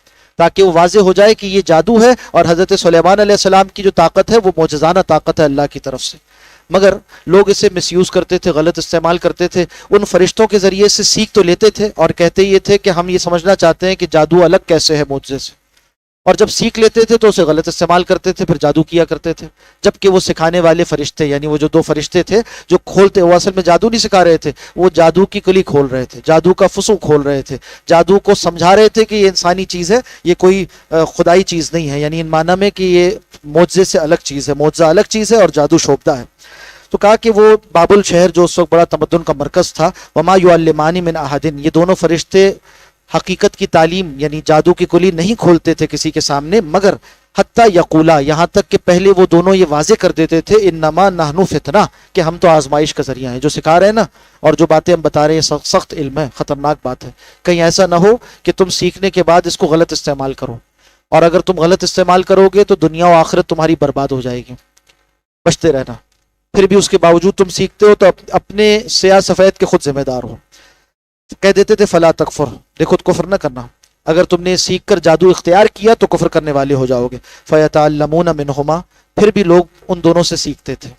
تاکہ وہ واضح ہو جائے کہ یہ جادو ہے اور حضرت سلیمان علیہ السلام کی جو طاقت ہے وہ معجزانہ طاقت ہے اللہ کی طرف سے. مگر لوگ اسے مس یوز کرتے تھے، غلط استعمال کرتے تھے. ان فرشتوں کے ذریعے سے سیکھ تو لیتے تھے اور کہتے یہ تھے کہ ہم یہ سمجھنا چاہتے ہیں کہ جادو الگ کیسے ہے معجزے سے، اور جب سیکھ لیتے تھے تو اسے غلط استعمال کرتے تھے، پھر جادو کیا کرتے تھے. جبکہ وہ سکھانے والے فرشتے، یعنی وہ جو دو فرشتے تھے جو کھولتے، وہ اصل میں جادو نہیں سکھا رہے تھے، وہ جادو کی کلی کھول رہے تھے، جادو کا فسو کھول رہے تھے، جادو کو سمجھا رہے تھے کہ یہ انسانی چیز ہے، یہ کوئی خدائی چیز نہیں ہے، یعنی ان معنی میں کہ یہ معجزے سے الگ چیز ہے، معجزہ الگ چیز ہے اور جادو شعبدہ ہے. تو کہا کہ وہ بابل شہر جو اس وقت بڑا تمدن کا مرکز تھا، وما یعلمان من احد، یہ دونوں فرشتے حقیقت کی تعلیم یعنی جادو کی کلی نہیں کھولتے تھے کسی کے سامنے، مگر حتی یقولا، یہاں تک کہ پہلے وہ دونوں یہ واضح کر دیتے تھے انما نحن فتنہ، کہ ہم تو آزمائش کا ذریعہ ہیں. جو سکھا رہے ہیں نا اور جو باتیں ہم بتا رہے ہیں سخت علم ہے، خطرناک بات ہے. کہیں ایسا نہ ہو کہ تم سیکھنے کے بعد اس کو غلط استعمال کرو، اور اگر تم غلط استعمال کرو گے تو دنیا و آخرت تمہاری برباد ہو جائے گی. بچتے رہنا. پھر بھی اس کے باوجود تم سیکھتے ہو تو اپنے سیاہ سفید کے خود ذمہ دار ہو. کہہ دیتے تھے فلا تکفر، دیکھو کفر نہ کرنا، اگر تم نے سیکھ کر جادو اختیار کیا تو کفر کرنے والے ہو جاؤ گے. فیتعلمون منہما، پھر بھی لوگ ان دونوں سے سیکھتے تھے،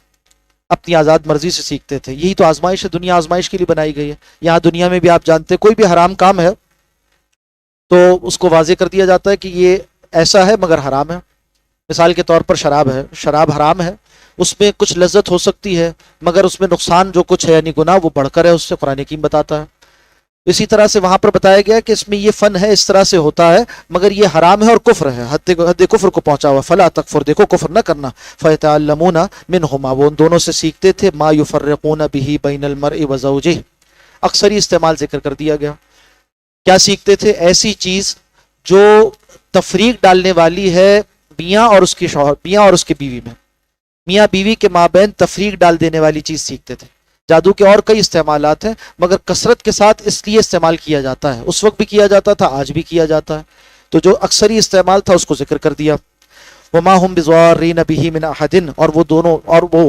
اپنی آزاد مرضی سے سیکھتے تھے. یہی تو آزمائش ہے، دنیا آزمائش کے لیے بنائی گئی ہے. یہاں دنیا میں بھی آپ جانتے کوئی بھی حرام کام ہے تو اس کو واضح کر دیا جاتا ہے کہ یہ ایسا ہے مگر حرام ہے. مثال کے طور پر شراب ہے، شراب حرام ہے، اس میں کچھ لذت ہو سکتی ہے مگر اس میں نقصان جو کچھ ہے یعنی گناہ وہ بڑھ کر ہے، اس سے قرآن حکیم بتاتا ہے. اسی طرح سے وہاں پر بتایا گیا کہ اس میں یہ فن ہے، اس طرح سے ہوتا ہے مگر یہ حرام ہے اور کفر ہے، حد کفر کو پہنچا ہوا. فلا تکفر، دیکھو کفر نہ کرنا. فیتعلمون منہما، وہ ان دونوں سے سیکھتے تھے. ما یفرقون به بین المرء وزوجہ، اکثر ہی استعمال ذکر کر دیا گیا. کیا سیکھتے تھے؟ ایسی چیز جو تفریق ڈالنے والی ہے میاں اور اس کی شوہر، میاں اور اس کی بیوی میں، میاں بیوی کے مابین تفریق ڈال دینے والی چیز سیکھتے تھے. جادو کے اور کئی استعمالات ہیں مگر کثرت کے ساتھ اس لیے استعمال کیا جاتا ہے، اس وقت بھی کیا جاتا تھا، آج بھی کیا جاتا ہے. تو جو اکثری استعمال تھا اس کو ذکر کر دیا. وما هم بضارین به من احد، اور وہ دونوں، اور وہ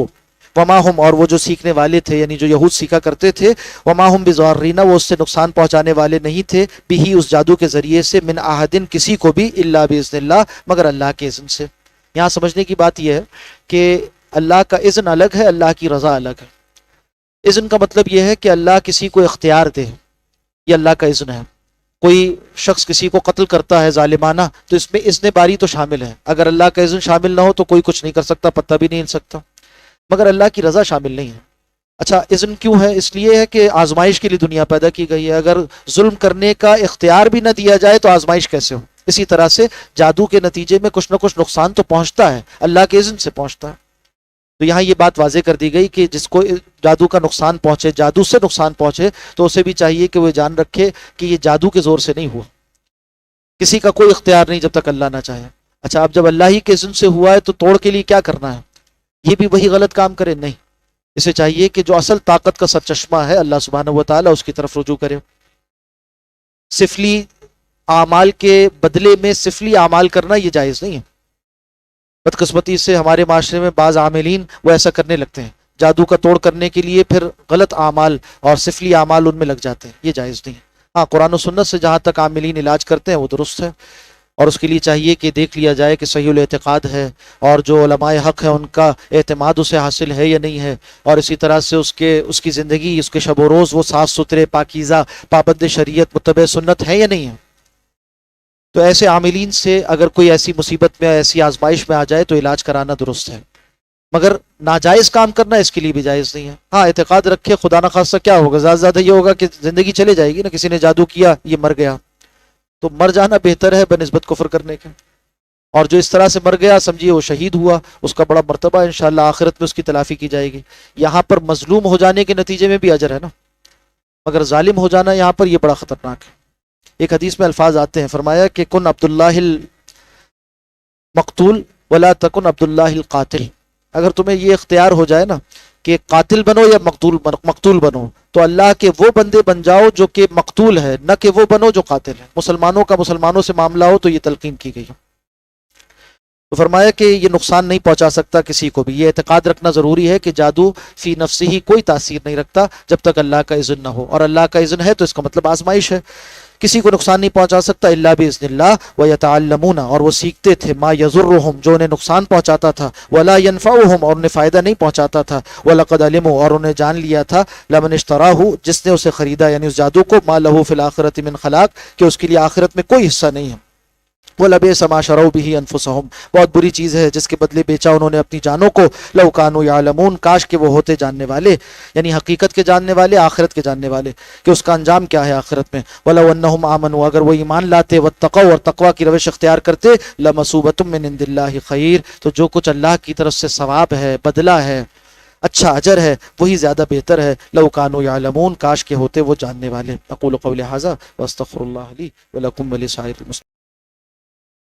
وما هم، اور وہ جو سیکھنے والے تھے یعنی جو یہود سیکھا کرتے تھے، وما هم بضارین، وہ اس سے نقصان پہنچانے والے نہیں تھے، به اس جادو کے ذریعے سے، من احد کسی کو بھی، الا باذن اللہ مگر اللہ کے اذن سے. یہاں سمجھنے کی بات یہ ہے کہ اللہ کا اذن الگ ہے، اللہ کی رضا الگ ہے. اذن کا مطلب یہ ہے کہ اللہ کسی کو اختیار دے، یہ اللہ کا اذن ہے. کوئی شخص کسی کو قتل کرتا ہے ظالمانہ تو اس میں اذن باری تو شامل ہے. اگر اللہ کا اذن شامل نہ ہو تو کوئی کچھ نہیں کر سکتا، پتہ بھی نہیں ہل سکتا، مگر اللہ کی رضا شامل نہیں ہے. اچھا اذن کیوں ہے؟ اس لیے ہے کہ آزمائش کے لیے دنیا پیدا کی گئی ہے. اگر ظلم کرنے کا اختیار بھی نہ دیا جائے تو آزمائش کیسے ہو؟ اسی طرح سے جادو کے نتیجے میں کچھ نہ کچھ نقصان تو پہنچتا ہے، اللہ کے اذن سے پہنچتا ہے. تو یہاں یہ بات واضح کر دی گئی کہ جس کو جادو کا نقصان پہنچے، جادو سے نقصان پہنچے، تو اسے بھی چاہیے کہ وہ جان رکھے کہ یہ جادو کے زور سے نہیں ہوا، کسی کا کوئی اختیار نہیں جب تک اللہ نہ چاہے. اچھا اب جب اللہ ہی کے اذن سے ہوا ہے تو توڑ کے لیے کیا کرنا ہے؟ یہ بھی وہی غلط کام کرے؟ نہیں، اسے چاہیے کہ جو اصل طاقت کا سرچشمہ ہے اللہ سبحانہ و تعالیٰ، اس کی طرف رجوع کرے. سفلی اعمال کے بدلے میں سفلی اعمال کرنا یہ جائز نہیں ہے. بدقسمتی سے ہمارے معاشرے میں بعض عاملین وہ ایسا کرنے لگتے ہیں، جادو کا توڑ کرنے کے لیے پھر غلط اعمال اور سفلی اعمال ان میں لگ جاتے ہیں، یہ جائز نہیں ہے. ہاں قرآن و سنت سے جہاں تک عاملین علاج کرتے ہیں وہ درست ہے، اور اس کے لیے چاہیے کہ دیکھ لیا جائے کہ صحیح الاعتقاد ہے اور جو علماء حق ہیں ان کا اعتماد اسے حاصل ہے یا نہیں ہے، اور اسی طرح سے اس کی زندگی، اس کے شب و روز وہ صاف ستھرے، پاکیزہ، پابند شریعت، متبع سنت ہے یا نہیں ہے. تو ایسے عاملین سے اگر کوئی ایسی مصیبت میں، ایسی آزمائش میں آ جائے تو علاج کرانا درست ہے، مگر ناجائز کام کرنا اس کے لیے بھی جائز نہیں ہے. ہاں اعتقاد رکھے، خدا نہ خواستہ کیا ہوگا، زیادہ زیادہ یہ ہوگا کہ زندگی چلے جائے گی نا، کسی نے جادو کیا یہ مر گیا، تو مر جانا بہتر ہے بنسبت کفر کرنے کے. اور جو اس طرح سے مر گیا سمجھیے وہ شہید ہوا، اس کا بڑا مرتبہ انشاءاللہ آخرت میں اس کی تلافی کی جائے گی. یہاں پر مظلوم ہو جانے کے نتیجے میں بھی اجر ہے نا، مگر ظالم ہو جانا یہاں پر یہ بڑا خطرناک ہے. ایک حدیث میں الفاظ آتے ہیں، فرمایا کہ کن عبداللہ المقتول ولا تکن عبداللہ القاتل. اگر تمہیں یہ اختیار ہو جائے نا کہ قاتل بنو یا مقتول بنو، تو اللہ کے وہ بندے بن جاؤ جو کہ مقتول ہے، نہ کہ وہ بنو جو قاتل ہے. مسلمانوں کا مسلمانوں سے معاملہ ہو تو یہ تلقین کی گئی ہے. تو فرمایا کہ یہ نقصان نہیں پہنچا سکتا کسی کو بھی. یہ اعتقاد رکھنا ضروری ہے کہ جادو فی نفسی ہی کوئی تاثیر نہیں رکھتا جب تک اللہ کا اذن نہ ہو، اور اللہ کا اذن ہے تو اس کا مطلب آزمائش ہے، کسی کو نقصان نہیں پہنچا سکتا الا باذن اللہ ویتعلمون، اور وہ سیکھتے تھے ما یضرهم، جو انہیں نقصان پہنچاتا تھا، ولا ينفعهم، اور انہیں فائدہ نہیں پہنچاتا تھا، ولقد علموا، اور انہیں جان لیا تھا، لمن اشتراہ، جس نے اسے خریدا یعنی اس جادو کو، ما له فی الاخرۃ من خلاق، کہ اس کے لیے آخرت میں کوئی حصہ نہیں ہے، وَلَبِئْسَ مَا شَرَوْا بِهِ أَنفُسَهُمْ، بہت بری چیز ہے جس کے بدلے بیچا انہوں نے اپنی جانوں کو، لَوْ كَانُوا يَعْلَمُونَ، کاش کہ وہ ہوتے جاننے والے، یعنی حقیقت کے جاننے والے، آخرت کے جاننے والے، کہ اس کا انجام کیا ہے آخرت میں، وَلَوْ أَنَّهُمْ آمَنُوا، اگر وہ ایمان لاتے، واتقوا، اور تقوی کی روش اختیار کرتے، لَمَثُوبَةٌ مِّنْ عِندِ اللَّهِ خَيْرٌ، تو جو کچھ اللہ کی طرف سے ثواب ہے، بدلہ ہے، اچھا اجر ہے، وہی زیادہ بہتر ہے، لو کانوا یعلمون، کاش کے ہوتے وہ جاننے والے۔ اقول قولی ھذا واستغفر اللہ لی ولکم ولسائر المسلمین۔